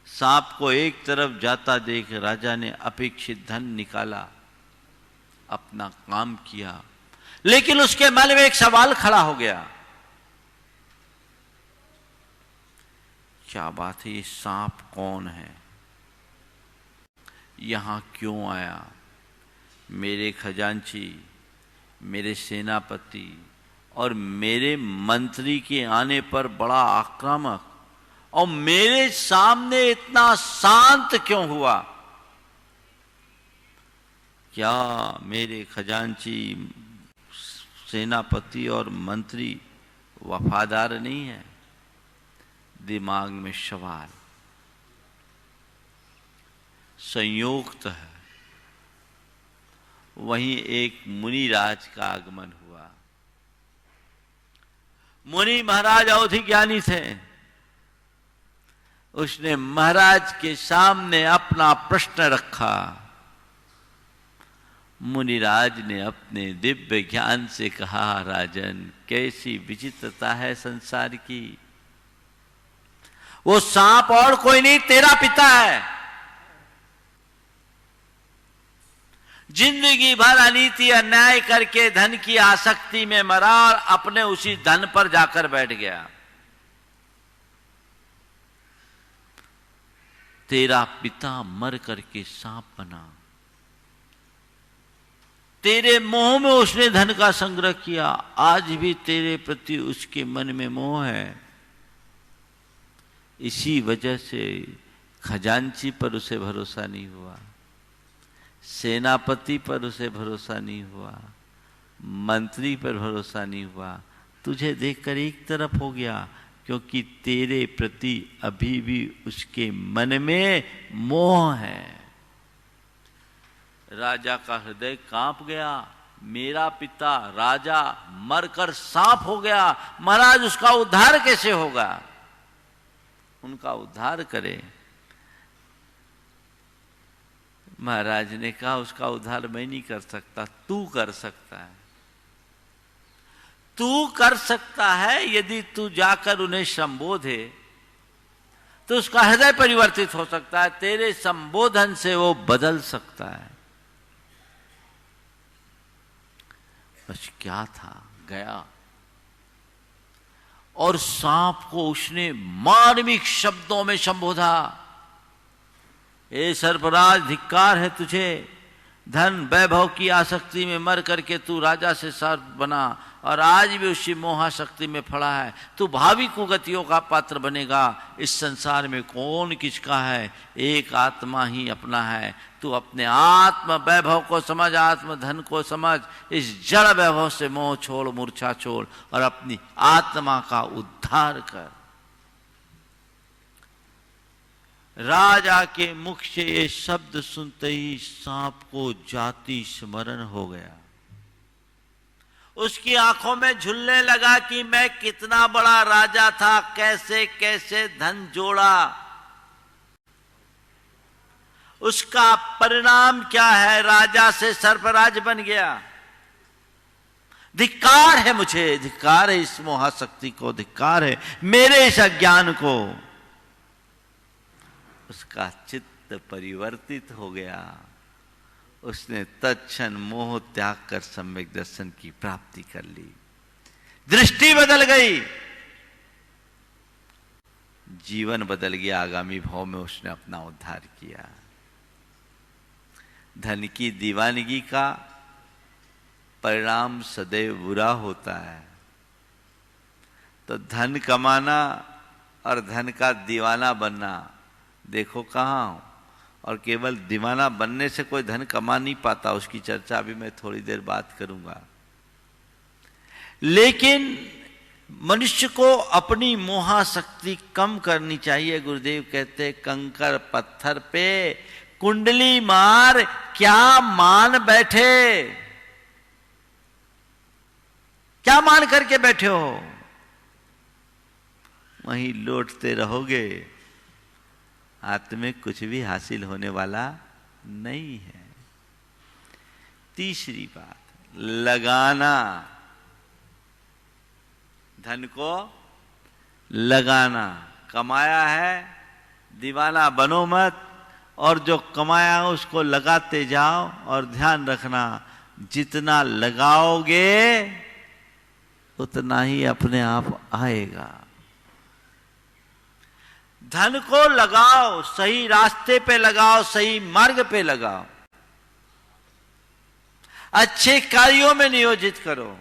सांप को एक तरफ जाता देख राजा ने अपेक्षित धन निकाला, अपना काम किया, लेकिन उसके मन में एक सवाल खड़ा हो गया। क्या बात है, ये सांप कौन है, यहां क्यों आया? मेरे खजांची, मेरे सेनापति और मेरे मंत्री के आने पर बड़ा आक्रामक, और मेरे सामने इतना शांत क्यों हुआ? क्या मेरे खजांची, सेनापति और मंत्री वफादार नहीं है? दिमाग में सवाल। संयोक्त है, वहीं एक मुनिराज का आगमन हुआ। मुनि महाराज अवधि ज्ञानी थे। उसने महाराज के सामने अपना प्रश्न रखा। मुनिराज ने अपने दिव्य ज्ञान से कहा, राजन, कैसी विचित्रता है संसार की। वो सांप और कोई नहीं, तेरा पिता है। जिंदगी भर अनीति अन्याय करके धन की आसक्ति में मरा और अपने उसी धन पर जाकर बैठ गया। तेरा पिता मर करके सांप बना, तेरे मोह में उसने धन का संग्रह किया, आज भी तेरे प्रति उसके मन में मोह है। इसी वजह से खजांची पर उसे भरोसा नहीं हुआ, सेनापति पर उसे भरोसा नहीं हुआ, मंत्री पर भरोसा नहीं हुआ। तुझे देखकर एक तरफ हो गया, क्योंकि तेरे प्रति अभी भी उसके मन में मोह है। राजा का हृदय कांप गया। मेरा पिता राजा मरकर सांप हो गया, महाराज उसका उद्धार कैसे होगा? उनका उद्धार करे। महाराज ने कहा, उसका उद्धार मैं नहीं कर सकता, तू कर सकता है। तू कर सकता है, यदि तू जाकर उन्हें संबोधे तो उसका हृदय परिवर्तित हो सकता है, तेरे संबोधन से वो बदल सकता है। बस क्या था, गया और सांप को उसने मार्मिक शब्दों में संबोधा। ए सर्पराज, धिक्कार है तुझे, धन वैभव की आसक्ति में मर करके तू राजा से सर्प बना और आज भी उसी मोहाशक्ति में पड़ा है। तू भावी कुगतियों का पात्र बनेगा। इस संसार में कौन किसका है, एक आत्मा ही अपना है। तू अपने आत्म वैभव को समझ, आत्म धन को समझ, इस जड़ वैभव से मोह छोड़, मूर्छा छोड़ और अपनी आत्मा का उद्धार कर। राजा के मुख से ये शब्द सुनते ही सांप को जाति स्मरण हो गया। उसकी आंखों में झुलने लगा कि मैं कितना बड़ा राजा था, कैसे कैसे धन जोड़ा, उसका परिणाम क्या है, राजा से सर्पराज बन गया। धिक्कार है मुझे, धिक्कार है इस मोहाशक्ति को, धिक्कार है मेरे इस अज्ञान को। उसका चित्त परिवर्तित हो गया। उसने तत्क्षण मोह त्याग कर सम्यक दर्शन की प्राप्ति कर ली। दृष्टि बदल गई, जीवन बदल गया। आगामी भाव में उसने अपना उद्धार किया। धन की दीवानगी का परिणाम सदैव बुरा होता है। तो धन कमाना और धन का दीवाना बनना, देखो कहाँ हूं। और केवल दीवाना बनने से कोई धन कमा नहीं पाता, उसकी चर्चा अभी मैं थोड़ी देर बात करूंगा। लेकिन मनुष्य को अपनी मोहाशक्ति कम करनी चाहिए। गुरुदेव कहते कंकर पत्थर पे कुंडली मार, क्या मान बैठे, क्या मान करके बैठे हो, वहीं लौटते रहोगे। हाथ में कुछ भी हासिल होने वाला नहीं है। तीसरी बात, लगाना। धन को लगाना। कमाया है, दीवाना बनो मत, और जो कमाया है उसको लगाते जाओ। और ध्यान रखना, जितना लगाओगे उतना ही अपने आप आएगा। धन को लगाओ, सही रास्ते पे लगाओ, सही मार्ग पे लगाओ, अच्छे कार्यों में नियोजित करो।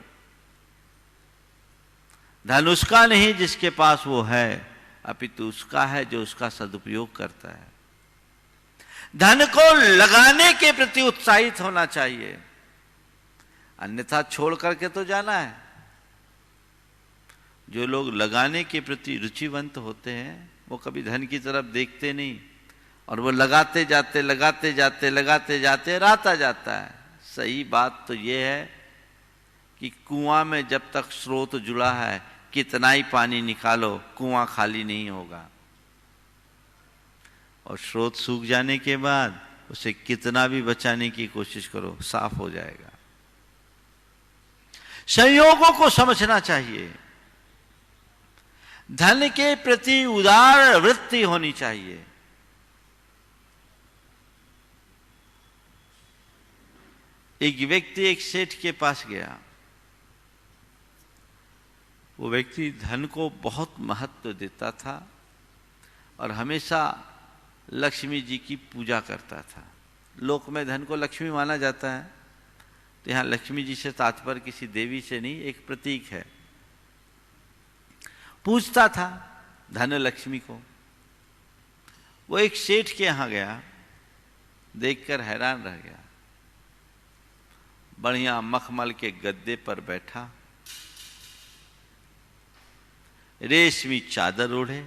धन उसका नहीं जिसके पास वो है, अपितु उसका है जो उसका सदुपयोग करता है। धन को लगाने के प्रति उत्साहित होना चाहिए, अन्यथा छोड़ करके तो जाना है। जो लोग लगाने के प्रति रुचिवंत होते हैं वो कभी धन की तरफ देखते नहीं, और वो लगाते जाते लगाते जाते लगाते जाते राता जाता है। सही बात तो ये है कि कुआं में जब तक स्रोत जुड़ा है, कितना ही पानी निकालो कुआं खाली नहीं होगा, और स्रोत सूख जाने के बाद उसे कितना भी बचाने की कोशिश करो साफ हो जाएगा। संयोगों को समझना चाहिए। धन के प्रति उदार वृत्ति होनी चाहिए। एक व्यक्ति एक सेठ के पास गया। वो व्यक्ति धन को बहुत महत्व देता था और हमेशा लक्ष्मी जी की पूजा करता था। लोक में धन को लक्ष्मी माना जाता है, तो यहाँ लक्ष्मी जी से तात्पर्य किसी देवी से नहीं, एक प्रतीक है। पूजता था धन लक्ष्मी को। वो एक सेठ के यहां गया, देखकर हैरान रह गया। बढ़िया मखमल के गद्दे पर बैठा, रेशमी चादर ओढ़े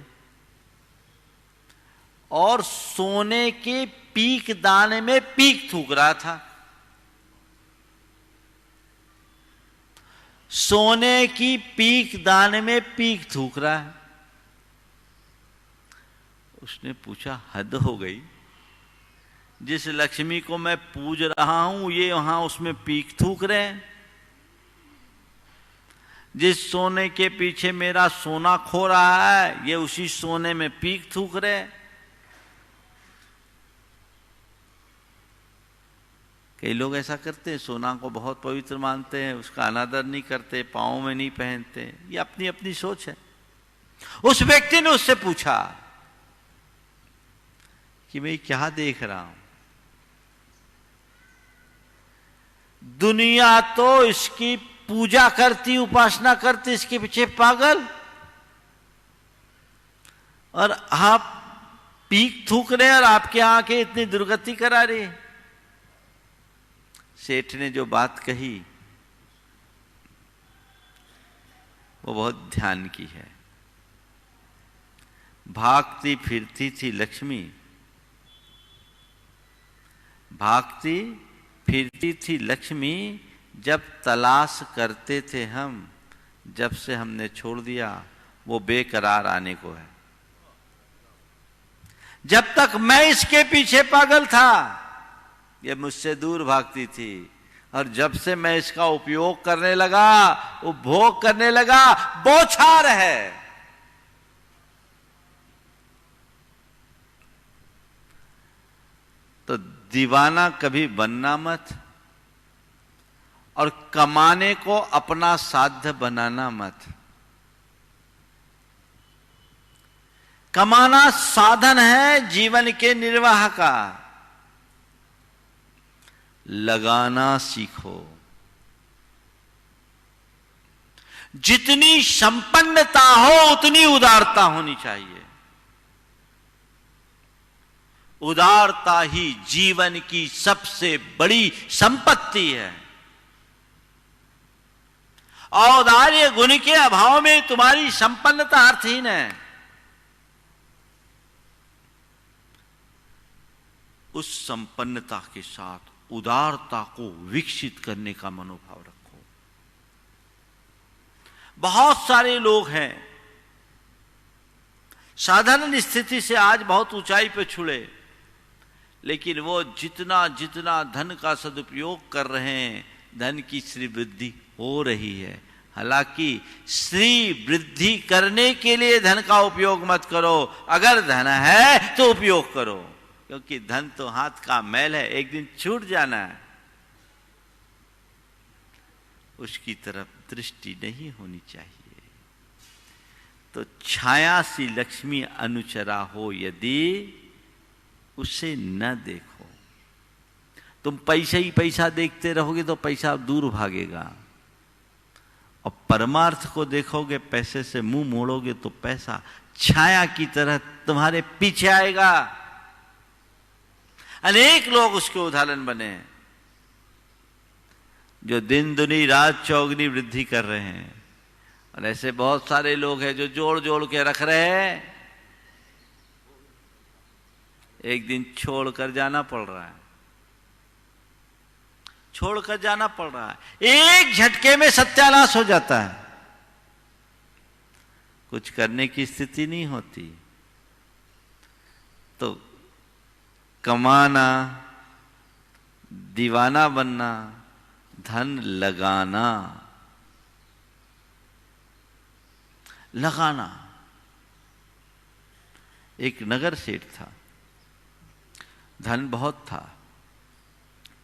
और सोने के पीक दाने में पीक थूक रहा था। सोने की पीक दाने में पीक थूक रहा है। उसने पूछा, हद हो गई, जिस लक्ष्मी को मैं पूज रहा हूं ये वहां उसमें पीक थूक रहे हैं। जिस सोने के पीछे मेरा सोना खो रहा है ये उसी सोने में पीक थूक रहे हैं। कई लोग ऐसा करते हैं, सोना को बहुत पवित्र मानते हैं, उसका अनादर नहीं करते, पांव में नहीं पहनते। ये अपनी अपनी सोच है। उस व्यक्ति ने उससे पूछा कि मैं क्या देख रहा हूं, दुनिया तो इसकी पूजा करती, उपासना करती, इसके पीछे पागल, और आप पीक थूक रहे और आपके आंखें इतनी दुर्गति करा रही। सेठ ने जो बात कही वो बहुत ध्यान की है। भागती फिरती थी लक्ष्मी, भागती फिरती थी लक्ष्मी, जब तलाश करते थे हम, जब से हमने छोड़ दिया वो बेकरार आने को है। जब तक मैं इसके पीछे पागल था ये मुझसे दूर भागती थी, और जब से मैं इसका उपयोग करने लगा, उपभोग करने लगा, बौछार है। तो दीवाना कभी बनना मत, और कमाने को अपना साध्य बनाना मत। कमाना साधन है जीवन के निर्वाह का, लगाना सीखो। जितनी संपन्नता हो उतनी उदारता होनी चाहिए। उदारता ही जीवन की सबसे बड़ी संपत्ति है। औदार्य गुण के अभाव में तुम्हारी संपन्नता अर्थहीन है। उस संपन्नता के साथ उदारता को विकसित करने का मनोभाव रखो। बहुत सारे लोग हैं साधारण स्थिति से आज बहुत ऊंचाई पर छुड़े, लेकिन वो जितना जितना धन का सदुपयोग कर रहे हैं, धन की श्री वृद्धि हो रही है। हालांकि श्री वृद्धि करने के लिए धन का उपयोग मत करो। अगर धन है तो उपयोग करो, क्योंकि धन तो हाथ का मैल है, एक दिन छूट जाना है। उसकी तरफ दृष्टि नहीं होनी चाहिए। तो छाया सी लक्ष्मी अनुचरा हो यदि, उसे न देखो। तुम पैसा ही पैसा देखते रहोगे तो पैसा दूर भागेगा, और परमार्थ को देखोगे, पैसे से मुंह मोड़ोगे तो पैसा छाया की तरह तुम्हारे पीछे आएगा। अनेक लोग उसके उदाहरण बने हैं जो दिन दुनी रात चौगनी वृद्धि कर रहे हैं, और ऐसे बहुत सारे लोग हैं जो जोड़ जोड़ के रख रहे हैं, एक दिन छोड़कर जाना पड़ रहा है। छोड़कर जाना पड़ रहा है, एक झटके में सत्यानाश हो जाता है। कुछ करने की स्थिति नहीं होती। तो कमाना, दीवाना बनना, धन लगाना, लगाना। एक नगर सेठ था, धन बहुत था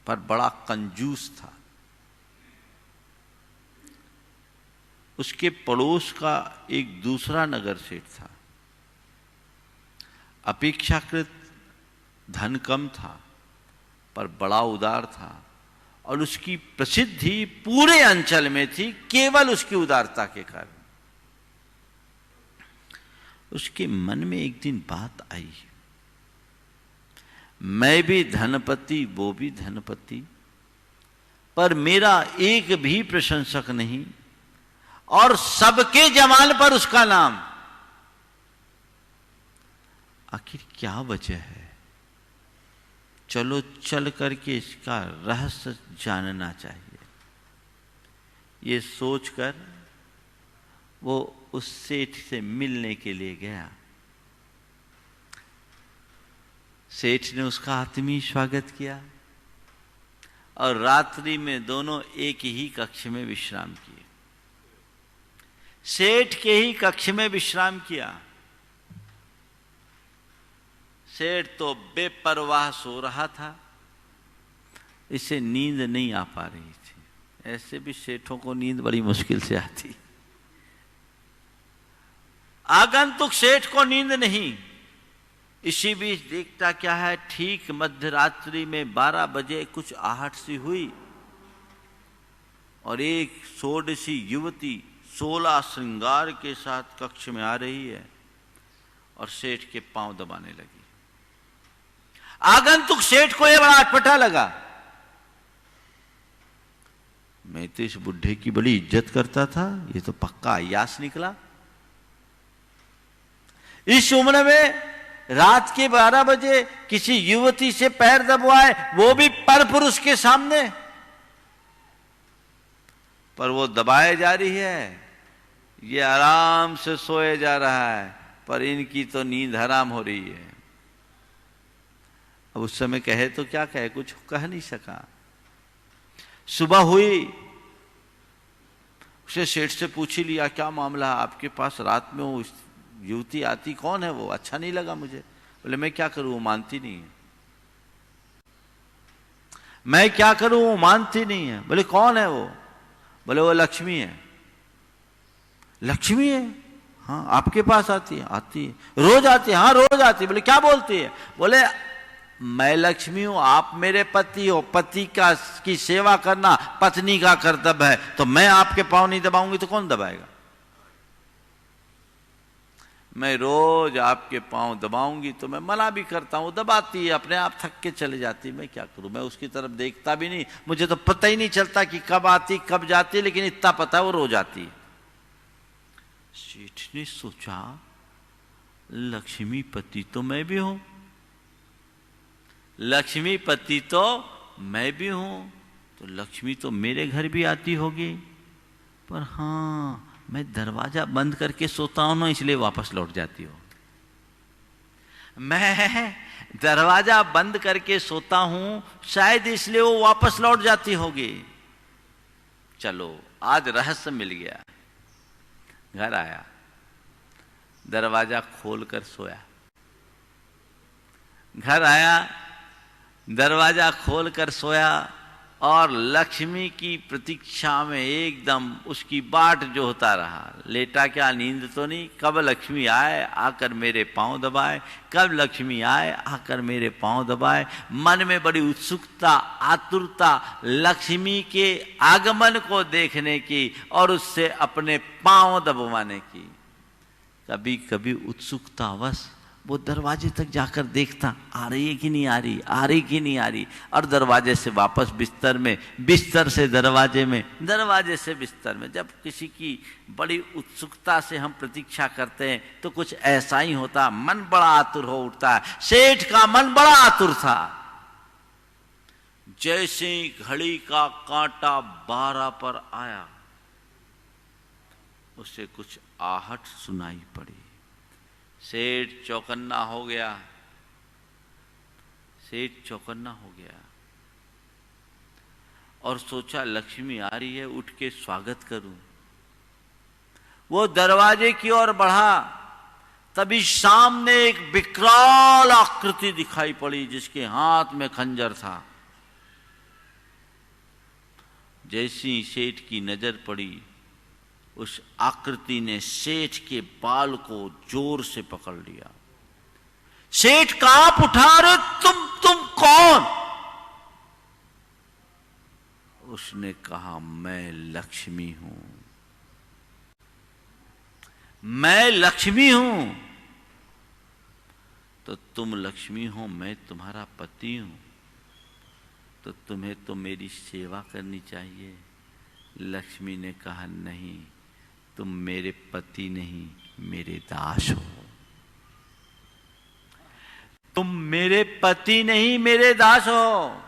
पर बड़ा कंजूस था। उसके पड़ोस का एक दूसरा नगर सेठ था, अपेक्षाकृत धन कम था पर बड़ा उदार था, और उसकी प्रसिद्धि पूरे अंचल में थी केवल उसकी उदारता के कारण। उसके मन में एक दिन बात आई, मैं भी धनपति, वो भी धनपति, पर मेरा एक भी प्रशंसक नहीं, और सबके जमाल पर उसका नाम। आखिर क्या वजह है? चलो चल करके इसका रहस्य जानना चाहिए। ये सोचकर वो उस सेठ से मिलने के लिए गया। सेठ ने उसका आत्मीय स्वागत किया और रात्रि में दोनों एक ही कक्ष में विश्राम किए। सेठ के ही कक्ष में विश्राम किया। सेठ तो बेपरवाह सो रहा था, इसे नींद नहीं आ पा रही थी। ऐसे भी सेठों को नींद बड़ी मुश्किल से आती। आगंतुक सेठ को नींद नहीं। इसी बीच देखता क्या है, ठीक मध्य रात्रि में 12 बजे कुछ आहट सी हुई और एक सोडसी युवती 16 श्रृंगार के साथ कक्ष में आ रही है और सेठ के पांव दबाने लगी। आगंतुक सेठ को यह बड़ा अटपटा लगा। मैं तो इस बुढ़े की बड़ी इज्जत करता था, ये तो पक्का अय्यास निकला। इस उम्र में रात के 12 बजे किसी युवती से पैर दबवाए, वो भी परपुरुष के सामने। पर वो दबाए जा रही है, ये आराम से सोए जा रहा है, पर इनकी तो नींद हराम हो रही है। अब उस समय कहे तो क्या कहे, कुछ कह नहीं सका। सुबह हुई, उसे सेठ से पूछ ही लिया, क्या मामला आपके पास? रात में वो युवती आती, कौन है वो? अच्छा नहीं लगा मुझे। बोले मैं क्या करूं, वो मानती नहीं है। मैं क्या करूं, वो मानती नहीं है। बोले कौन है वो? बोले वो लक्ष्मी है। लक्ष्मी है? हाँ आपके पास आती है? आती है। रोज आती है? हाँ रोज आती है। बोले क्या बोलती है? बोले मैं लक्ष्मी हूं, आप मेरे पति हो, पति की सेवा करना पत्नी का कर्तव्य है, तो मैं आपके पांव नहीं दबाऊंगी तो कौन दबाएगा? मैं रोज आपके पांव दबाऊंगी तो मैं मना भी करता हूं, दबाती है, अपने आप थक के चले जाती है, मैं क्या करूं? मैं उसकी तरफ देखता भी नहीं, मुझे तो पता ही नहीं चलता कि कब आती कब जाती, लेकिन इतना पता है वो रोज आती है। सेठ ने सोचा लक्ष्मीपति तो मैं भी हूं, लक्ष्मीपति तो मैं भी हूं, तो लक्ष्मी तो मेरे घर भी आती होगी, पर हाँ मैं दरवाजा बंद करके सोता हूं ना, इसलिए वापस लौट जाती हो। मैं दरवाजा बंद करके सोता हूं, शायद इसलिए वो वापस लौट जाती होगी। चलो आज रहस्य मिल गया। घर आया, दरवाजा खोलकर सोया। घर आया, दरवाजा खोलकर सोया और लक्ष्मी की प्रतीक्षा में एकदम उसकी बाट जो होता रहा। लेटा क्या, नींद तो नहीं, कब लक्ष्मी आए आकर मेरे पांव दबाए, कब लक्ष्मी आए आकर मेरे पांव दबाए। मन में बड़ी उत्सुकता, आतुरता लक्ष्मी के आगमन को देखने की और उससे अपने पांव दबवाने की। कभी कभी उत्सुकतावश वो दरवाजे तक जाकर देखता, आ रही है कि नहीं आ रही, आ रही कि नहीं आ रही, और दरवाजे से वापस बिस्तर में, बिस्तर से दरवाजे में, दरवाजे से बिस्तर में। जब किसी की बड़ी उत्सुकता से हम प्रतीक्षा करते हैं तो कुछ ऐसा ही होता, मन बड़ा आतुर हो उठता है। सेठ का मन बड़ा आतुर था। जैसे घड़ी का कांटा 12 पर आया, उसे कुछ आहट सुनाई पड़ी। सेठ चौकन्ना हो गया, सेठ चौकन्ना हो गया और सोचा लक्ष्मी आ रही है, उठ के स्वागत करूं। वो दरवाजे की ओर बढ़ा, तभी सामने एक विकराल आकृति दिखाई पड़ी जिसके हाथ में खंजर था। जैसी सेठ की नजर पड़ी, उस आकृति ने सेठ के बाल को जोर से पकड़ लिया। सेठ कांप उठा, रे तुम कौन? उसने कहा मैं लक्ष्मी हूं, मैं लक्ष्मी हूं। तो तुम लक्ष्मी हो, मैं तुम्हारा पति हूं, तो तुम्हें तो मेरी सेवा करनी चाहिए। लक्ष्मी ने कहा नहीं, तुम मेरे पति नहीं, मेरे दास हो। तुम मेरे पति नहीं, मेरे दास हो।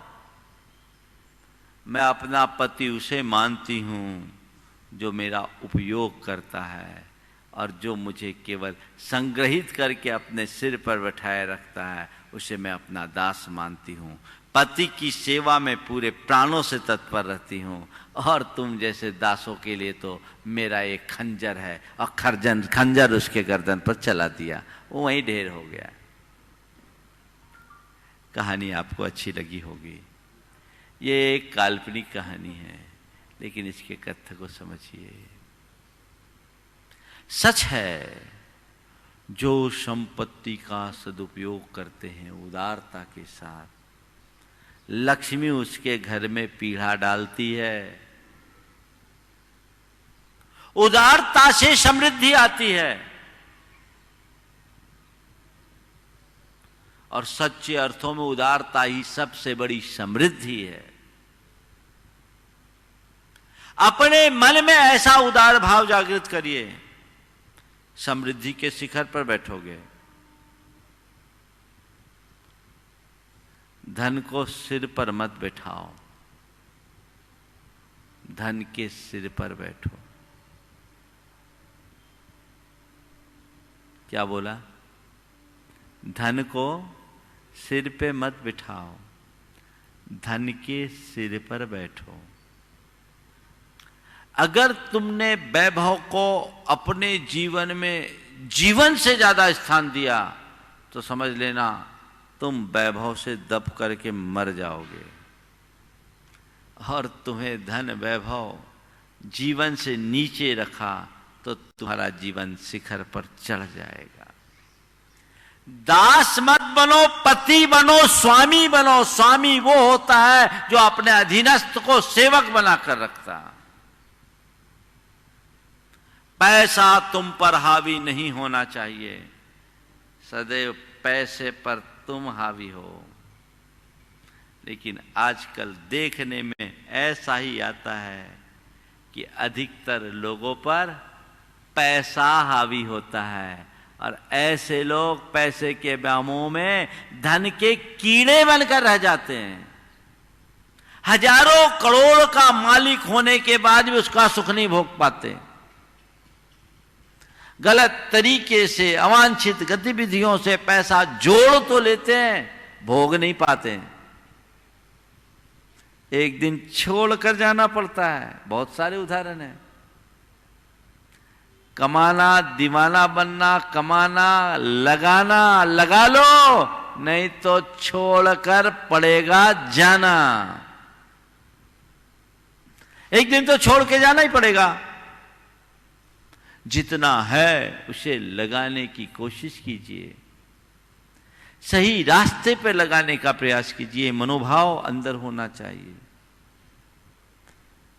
मैं अपना पति उसे मानती हूं जो मेरा उपयोग करता है और जो मुझे केवल संग्रहित करके अपने सिर पर बैठाए रखता है, उसे मैं अपना दास मानती हूं। पति की सेवा में पूरे प्राणों से तत्पर रहती हूं, और तुम जैसे दासों के लिए तो मेरा एक खंजर है, और खंजर उसके गर्दन पर चला दिया, वो वहीं ढेर हो गया। कहानी आपको अच्छी लगी होगी। ये एक काल्पनिक कहानी है, लेकिन इसके कथ्य को समझिए। सच है, जो संपत्ति का सदुपयोग करते हैं उदारता के साथ, लक्ष्मी उसके घर में पीढ़ा डालती है। उदारता से समृद्धि आती है, और सच्चे अर्थों में उदारता ही सबसे बड़ी समृद्धि है। अपने मन में ऐसा उदार भाव जागृत करिए, समृद्धि के शिखर पर बैठोगे। धन को सिर पर मत बैठाओ, धन के सिर पर बैठो। क्या बोला? धन को सिर पे मत बिठाओ, धन के सिर पर बैठो। अगर तुमने वैभव को अपने जीवन में जीवन से ज्यादा स्थान दिया तो समझ लेना तुम वैभव से दब करके मर जाओगे। और तुम्हें धन वैभव जीवन से नीचे रखा तो तुम्हारा जीवन शिखर पर चढ़ जाएगा। दास मत बनो, पति बनो, स्वामी बनो। स्वामी वो होता है जो अपने अधीनस्थ को सेवक बनाकर रखता। पैसा तुम पर हावी नहीं होना चाहिए, सदैव पैसे पर तुम हावी हो। लेकिन आजकल देखने में ऐसा ही आता है कि अधिकतर लोगों पर पैसा हावी होता है और ऐसे लोग पैसे के व्यामोह में धन के कीड़े बनकर रह जाते हैं। हजारों करोड़ का मालिक होने के बाद भी उसका सुख नहीं भोग पाते। गलत तरीके से अवांछित गतिविधियों से पैसा जोड़ तो लेते हैं, भोग नहीं पाते। एक दिन छोड़कर जाना पड़ता है। बहुत सारे उदाहरण हैं। कमाना दीवाना बनना, कमाना लगाना, लगा लो नहीं तो छोड़कर पड़ेगा जाना। एक दिन तो छोड़ के जाना ही पड़ेगा। जितना है उसे लगाने की कोशिश कीजिए, सही रास्ते पे लगाने का प्रयास कीजिए। मनोभाव अंदर होना चाहिए,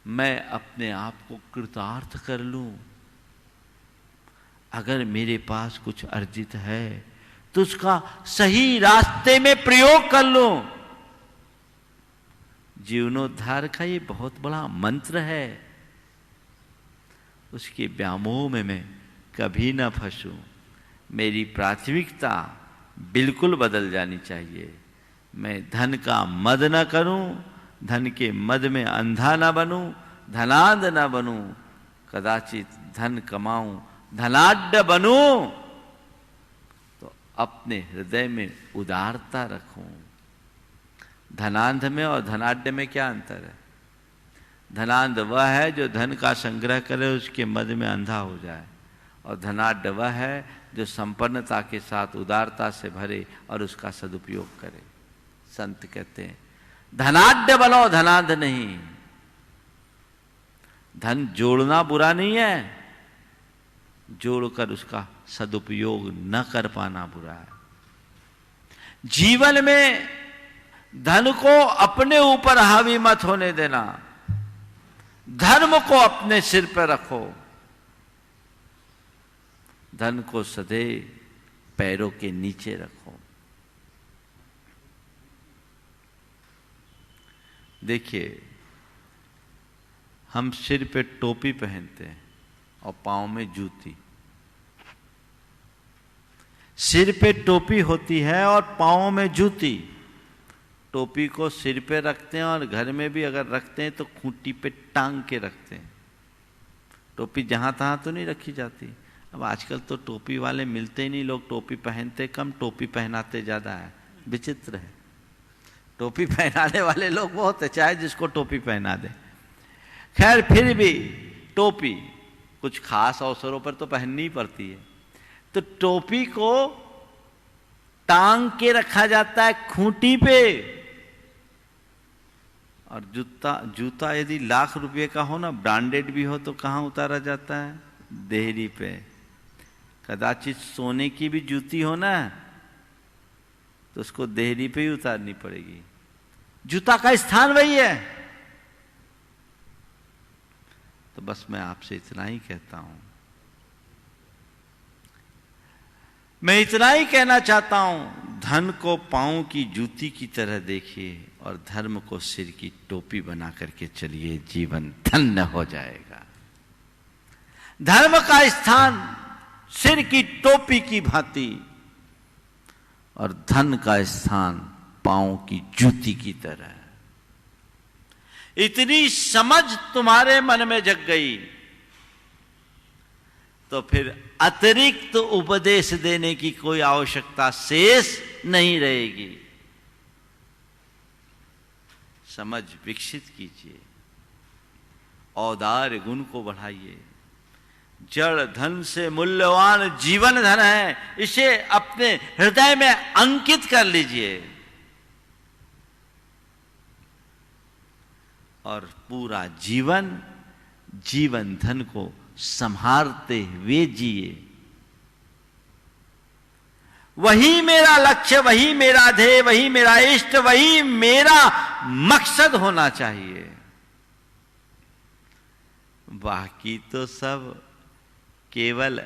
मैं अपने आप को कृतार्थ कर लूं। अगर मेरे पास कुछ अर्जित है तो उसका सही रास्ते में प्रयोग कर लूं। जीवनोद्धार का ये बहुत बड़ा मंत्र है। उसके व्यामोह में मैं कभी ना फंसूं। मेरी प्राथमिकता बिल्कुल बदल जानी चाहिए। मैं धन का मद न करूं, धन के मद में अंधा न बनूं, धनांध न बनूं। कदाचित धन कमाऊं, धनाढ्य बनूं तो अपने हृदय में उदारता रखूं। धनांध में और धनाढ्य में क्या अंतर है? धनांध वह है जो धन का संग्रह करे, उसके मद में अंधा हो जाए, और धनाढ्य वह है जो संपन्नता के साथ उदारता से भरे और उसका सदुपयोग करे। संत कहते हैं धनाढ्य बनो, धनांध नहीं। धन जोड़ना बुरा नहीं है, जोड़कर उसका सदुपयोग न कर पाना बुरा है। जीवन में धन को अपने ऊपर हावी मत होने देना। धर्म को अपने सिर पर रखो। धन को सदैव पैरों के नीचे रखो। देखिए, हम सिर पे टोपी पहनते हैं और पांव में जूती। सिर पे टोपी होती है और पांव में जूती। टोपी को सिर पे रखते हैं और घर में भी अगर रखते हैं तो खूंटी पे टांग के रखते हैं। टोपी जहां तहां तो नहीं रखी जाती। अब आजकल तो टोपी वाले मिलते ही नहीं। लोग टोपी पहनते कम, टोपी पहनाते ज्यादा है। विचित्र है। टोपी पहनाने वाले लोग बहुत है, चाहे जिसको टोपी पहना दे। खैर, फिर भी टोपी कुछ खास अवसरों पर तो पहननी ही पड़ती है। तो टोपी को टांग के रखा जाता है खूंटी पे। और जूता यदि लाख रुपए का हो ना, ब्रांडेड भी हो, तो कहाँ उतारा जाता है? देहरी पे। कदाचित सोने की भी जूती हो ना, तो उसको देहरी पे ही उतारनी पड़ेगी। जूता का स्थान वही है। तो बस मैं आपसे इतना ही कहता हूं। मैं इतना ही कहना चाहता हूं, धन को पांव की जूती की तरह देखिए और धर्म को सिर की टोपी बना करके चलिए। जीवन धन्य हो जाएगा। धर्म का स्थान सिर की टोपी की भांति और धन का स्थान पांव की जूती की तरह। इतनी समझ तुम्हारे मन में जग गई तो फिर अतिरिक्त उपदेश देने की कोई आवश्यकता शेष नहीं रहेगी। समझ विकसित कीजिए, औदार्य गुण को बढ़ाइए। जड़ धन से मूल्यवान जीवन धन है, इसे अपने हृदय में अंकित कर लीजिए। और पूरा जीवन जीवन धन को संभालते हुए जिए। वही मेरा लक्ष्य, वही मेरा ध्येय, वही मेरा इष्ट, वही मेरा मकसद होना चाहिए। बाकी तो सब केवल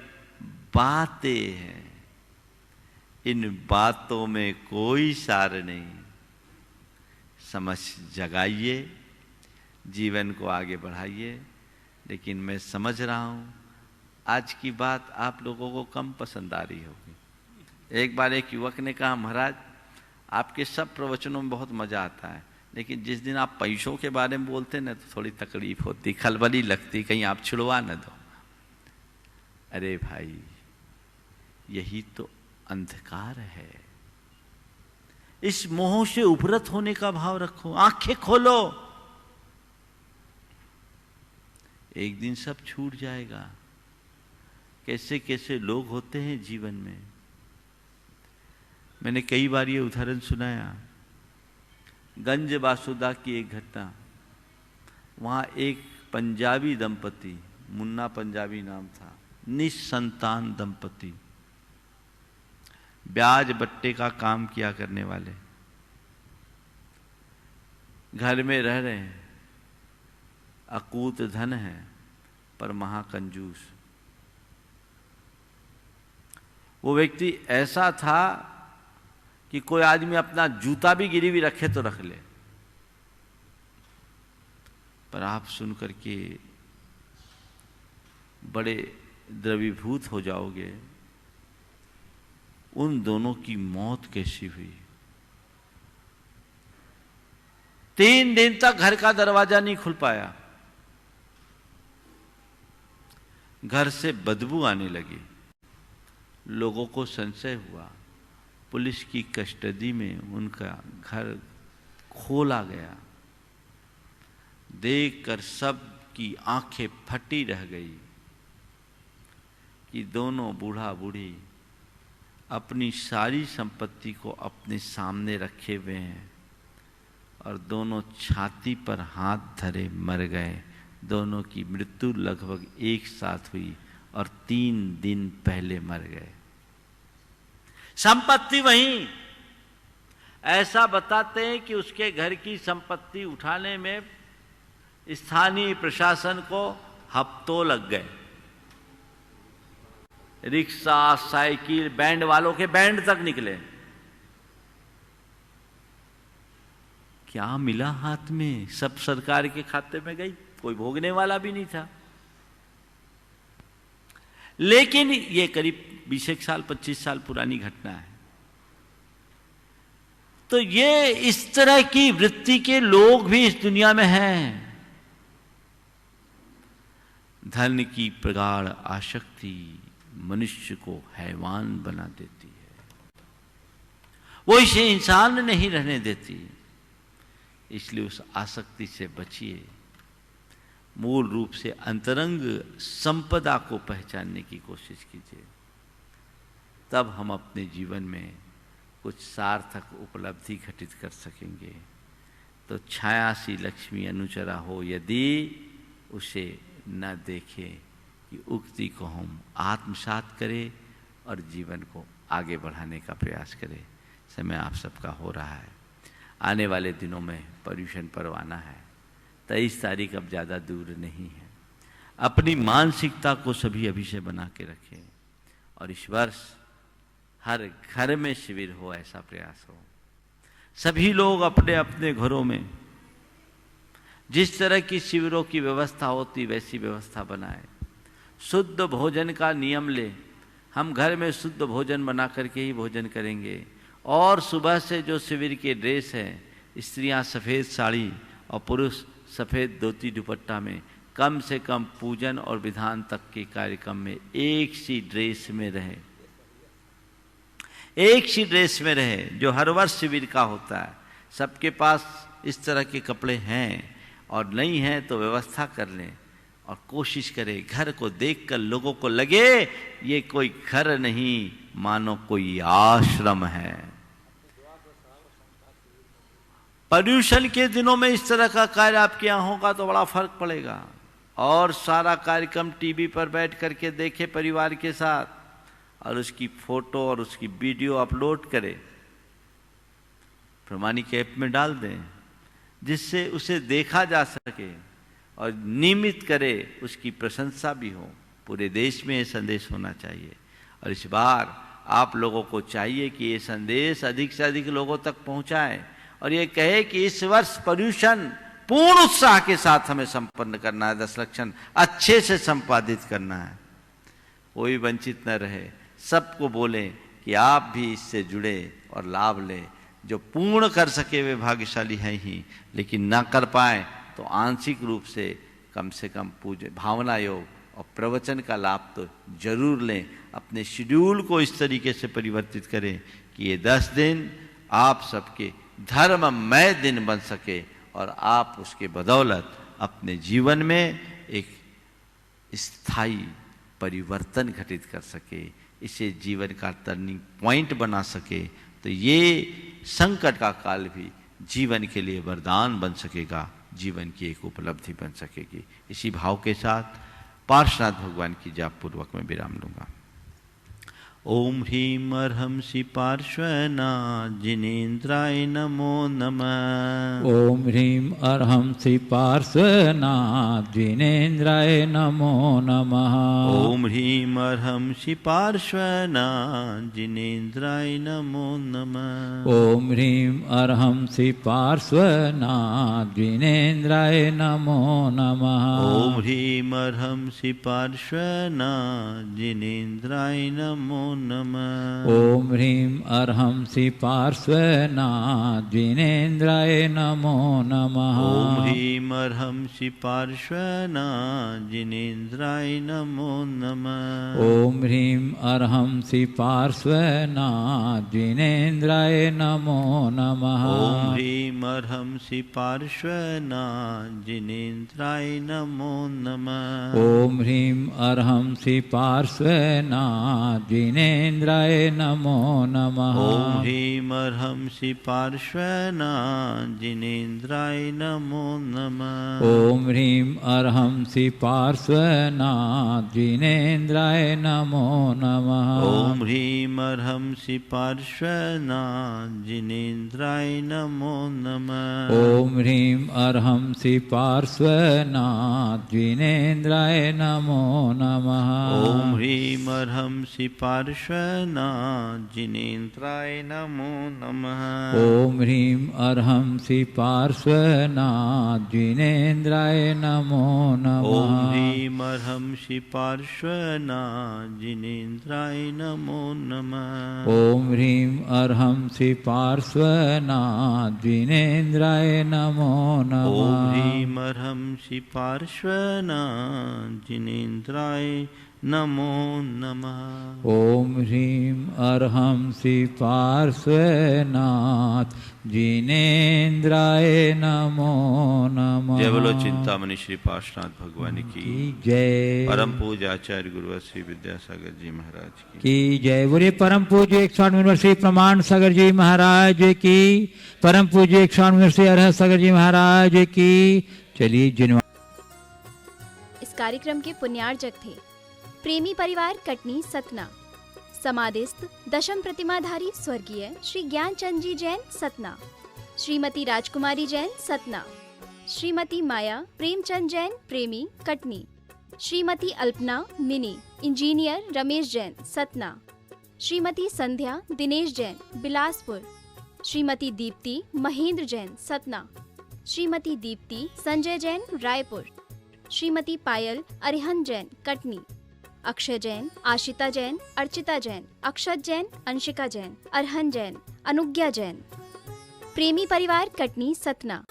बातें हैं, इन बातों में कोई सार नहीं। समझ जगाइए, जीवन को आगे बढ़ाइए। लेकिन मैं समझ रहा हूं आज की बात आप लोगों को कम पसंद आ रही होगी। एक बार एक युवक ने कहा, महाराज आपके सब प्रवचनों में बहुत मजा आता है, लेकिन जिस दिन आप पैसों के बारे में बोलते हैं ना तो थोड़ी तकलीफ होती, खलबली लगती, कहीं आप छुड़वा न दो। अरे भाई, यही तो अंधकार है। इस मोह से उपरत होने का भाव रखो, आंखें खोलो। एक दिन सब छूट जाएगा। कैसे कैसे लोग होते हैं जीवन में। मैंने कई बार ये उदाहरण सुनाया, गंज बासुदा की एक घटना। वहां एक पंजाबी दंपति, मुन्ना पंजाबी नाम था, निसंतान दंपति, ब्याज बट्टे का काम किया करने वाले, घर में रह रहे हैं, अकूत धन है पर महाकंजूस। वो व्यक्ति ऐसा था कि कोई आदमी अपना जूता भी गिरवी रखे तो रख ले। पर आप सुन करके बड़े द्रवीभूत हो जाओगे, उन दोनों की मौत कैसी हुई। 3 दिन तक घर का दरवाजा नहीं खुल पाया। घर से बदबू आने लगी। लोगों को संशय हुआ। पुलिस की कस्टडी में उनका घर खोला गया। देखकर सब की आंखें फटी रह गई कि दोनों बूढ़ा बूढ़ी अपनी सारी संपत्ति को अपने सामने रखे हुए हैं और दोनों छाती पर हाथ धरे मर गए। दोनों की मृत्यु लगभग एक साथ हुई और 3 दिन पहले मर गए। संपत्ति वहीं। ऐसा बताते हैं कि उसके घर की संपत्ति उठाने में स्थानीय प्रशासन को हफ्तों लग गए। रिक्शा, साइकिल, बैंड वालों के बैंड तक निकले। क्या मिला हाथ में? सब सरकार के खाते में गई, कोई भोगने वाला भी नहीं था। लेकिन ये करीब 20 साल 25 साल पुरानी घटना है। तो ये इस तरह की वृत्ति के लोग भी इस दुनिया में हैं। धन की प्रगाढ़ आसक्ति मनुष्य को हैवान बना देती है, वो इसे इंसान नहीं रहने देती। इसलिए उस आसक्ति से बचिए। मूल रूप से अंतरंग संपदा को पहचानने की कोशिश कीजिए, तब हम अपने जीवन में कुछ सार्थक उपलब्धि घटित कर सकेंगे। तो छायासी लक्ष्मी अनुचरा हो यदि, उसे न देखे कि उक्ति को हम आत्मसात करें और जीवन को आगे बढ़ाने का प्रयास करें। समय आप सबका हो रहा है। आने वाले दिनों में पर्यूषण पर्व आना है। 23 तारीख अब ज़्यादा दूर नहीं है। अपनी मानसिकता को सभी अभी से बना के रखें और इस वर्ष हर घर में शिविर हो, ऐसा प्रयास हो। सभी लोग अपने अपने घरों में जिस तरह की शिविरों की व्यवस्था होती वैसी व्यवस्था बनाए। शुद्ध भोजन का नियम ले। हम घर में शुद्ध भोजन बना करके ही भोजन करेंगे। और सुबह से जो शिविर के ड्रेस हैं, स्त्रियां सफ़ेद साड़ी और पुरुष सफ़ेद धोती दुपट्टा में, कम से कम पूजन और विधान तक के कार्यक्रम में एक सी ड्रेस में रहे, एक सी ड्रेस में रहे, जो हर वर्ष शिविर का होता है। सबके पास इस तरह के कपड़े हैं और नहीं हैं तो व्यवस्था कर लें और कोशिश करें घर को देखकर लोगों को लगे ये कोई घर नहीं, मानो कोई आश्रम है। पर्यूषण के दिनों में इस तरह का कार्य आपके यहाँ होगा तो बड़ा फर्क पड़ेगा। और सारा कार्यक्रम टीवी पर बैठ करके देखे परिवार के साथ, और उसकी फोटो और उसकी वीडियो अपलोड करें, प्रमाणिक ऐप में डाल दें, जिससे उसे देखा जा सके और नियमित करे, उसकी प्रशंसा भी हो। पूरे देश में ये संदेश होना चाहिए। और इस बार आप लोगों को चाहिए कि ये संदेश अधिक से अधिक लोगों तक पहुंचाएं और ये कहे कि इस वर्ष पर्यूषण पूर्ण उत्साह के साथ हमें संपन्न करना है, 10 लक्षण अच्छे से संपादित करना है, कोई वंचित न रहे। सबको बोलें कि आप भी इससे जुड़े और लाभ लें। जो पूर्ण कर सके वे भाग्यशाली हैं ही, लेकिन ना कर पाए तो आंशिक रूप से कम पूजे भावना योग और प्रवचन का लाभ तो जरूर लें। अपने शेड्यूल को इस तरीके से परिवर्तित करें कि ये 10 दिन आप सबके धर्ममय दिन बन सके और आप उसके बदौलत अपने जीवन में एक स्थायी परिवर्तन घटित कर सके, इसे जीवन का टर्निंग पॉइंट बना सके। तो ये संकट का काल भी जीवन के लिए वरदान बन सकेगा, जीवन की एक उपलब्धि बन सकेगी। इसी भाव के साथ पार्श्वनाथ भगवान की जाप पूर्वक मैं विराम लूंगा। ओम ह्रीम अर्हंसि पार्श्वनाथ जिनेन्द्राय नमो नमः। ओम ह्रीं अर्हंसि पार्श्वनाथ जिनेन्द्राय नमो नमः। ओम ह्रीम अर्हंसि पार्श्वनाथ जिनेन्द्राय नमो नमः। ओम ह्रीं अर्हंसि पार्श्वनाथ जिनेन्द्राय नमो नमः। ओम ह्रीम अर्हंसि पार्श्वनाथ जिनेन्द्राय नमो नमः। ओम ह्रीं अर्हंसि पार्श्वनाथ जिनेन्द्राय नमो नमः। ओम ह्रीम अर्हंसि पार्श्वनाथ जिनेन्द्राय नमो नमः। ओम ह्रीं अर्हंसि पार्श्वनाथ जिनेन्द्राय नमो नमः। ओम ह्रीम अर्हंसि पार्श्वनाथ जिनेन्द्राय नमो नमः। ओम ह्रीं अर्हंसि पार्श्वनाथ जिनेन्द्राय नमो नमः। ओम ह्रीम अर्हंसि पार्श्वनाथ जिनेन्द्राय नमो नमः। ओम ह्रीं अर्हंसि पार्श्वनाथ जिनेन्द्राय नमो नमः। ओम ह्रीम अर्हंसि पार्श्वनाथ जिनेन्द्राय नमो नमः। ओम ह्रीं अर्हंसि पार्श्वनाथ जिनेन्द्राय नमो नमः। ओम ह्रीम अर्हंसि पार्श्वनाथ जिनेन्द्राय नमो नमः। ओम ह्रीं अर्हंसि पार्श्वनाथ जिनेन्द्राय नमो नमः। ओम ह्रीम अर्हंसि पार्श्वनाथ जिनेन्द्राय नमो नमः। ओम ह्रीं अर्हंसि पार्श्वनाथ जिनेन्द्राय नमो नमः। ओम ह्रीम अर्हंसि पार्श्वनाथ जिनेन्द्राय नमो नमः। ओम ह्रीं अर्हंसि पार्श्वनाथ जिनेन्द्राय नमो नमः। जय बोलो चिंतामणि श्री पार्श्वनाथ भगवान की जय। परम पूज्य आचार्य गुरुवर श्री विद्यासागर जी महाराज की जय। बोले परम पूज्य 108 श्री प्रमाण सागर जी महाराज की। परम पूज्य 108 श्री अरहत सागर जी महाराज की। चलिए जिन इस कार्यक्रम के पुण्यार्जक थे प्रेमी परिवार कटनी सतना, समाधिस्थ दशम प्रतिमाधारी स्वर्गीय श्री ज्ञानचंद जी जैन सतना, श्रीमती राजकुमारी जैन सतना, श्रीमती माया प्रेमचंद जैन प्रेमी कटनी, श्रीमती अल्पना मिनी इंजीनियर रमेश जैन सतना, श्रीमती संध्या दिनेश जैन बिलासपुर, श्रीमती दीप्ति महेंद्र जैन सतना, श्रीमती दीप्ति संजय जैन रायपुर, श्रीमती पायल अरिहंत जैन कटनी, अक्षय जैन, आशिता जैन, अर्चिता जैन, अक्षत जैन, अंशिका जैन, अरहन जैन, अनुज्ञा जैन। प्रेमी परिवार कटनी सतना।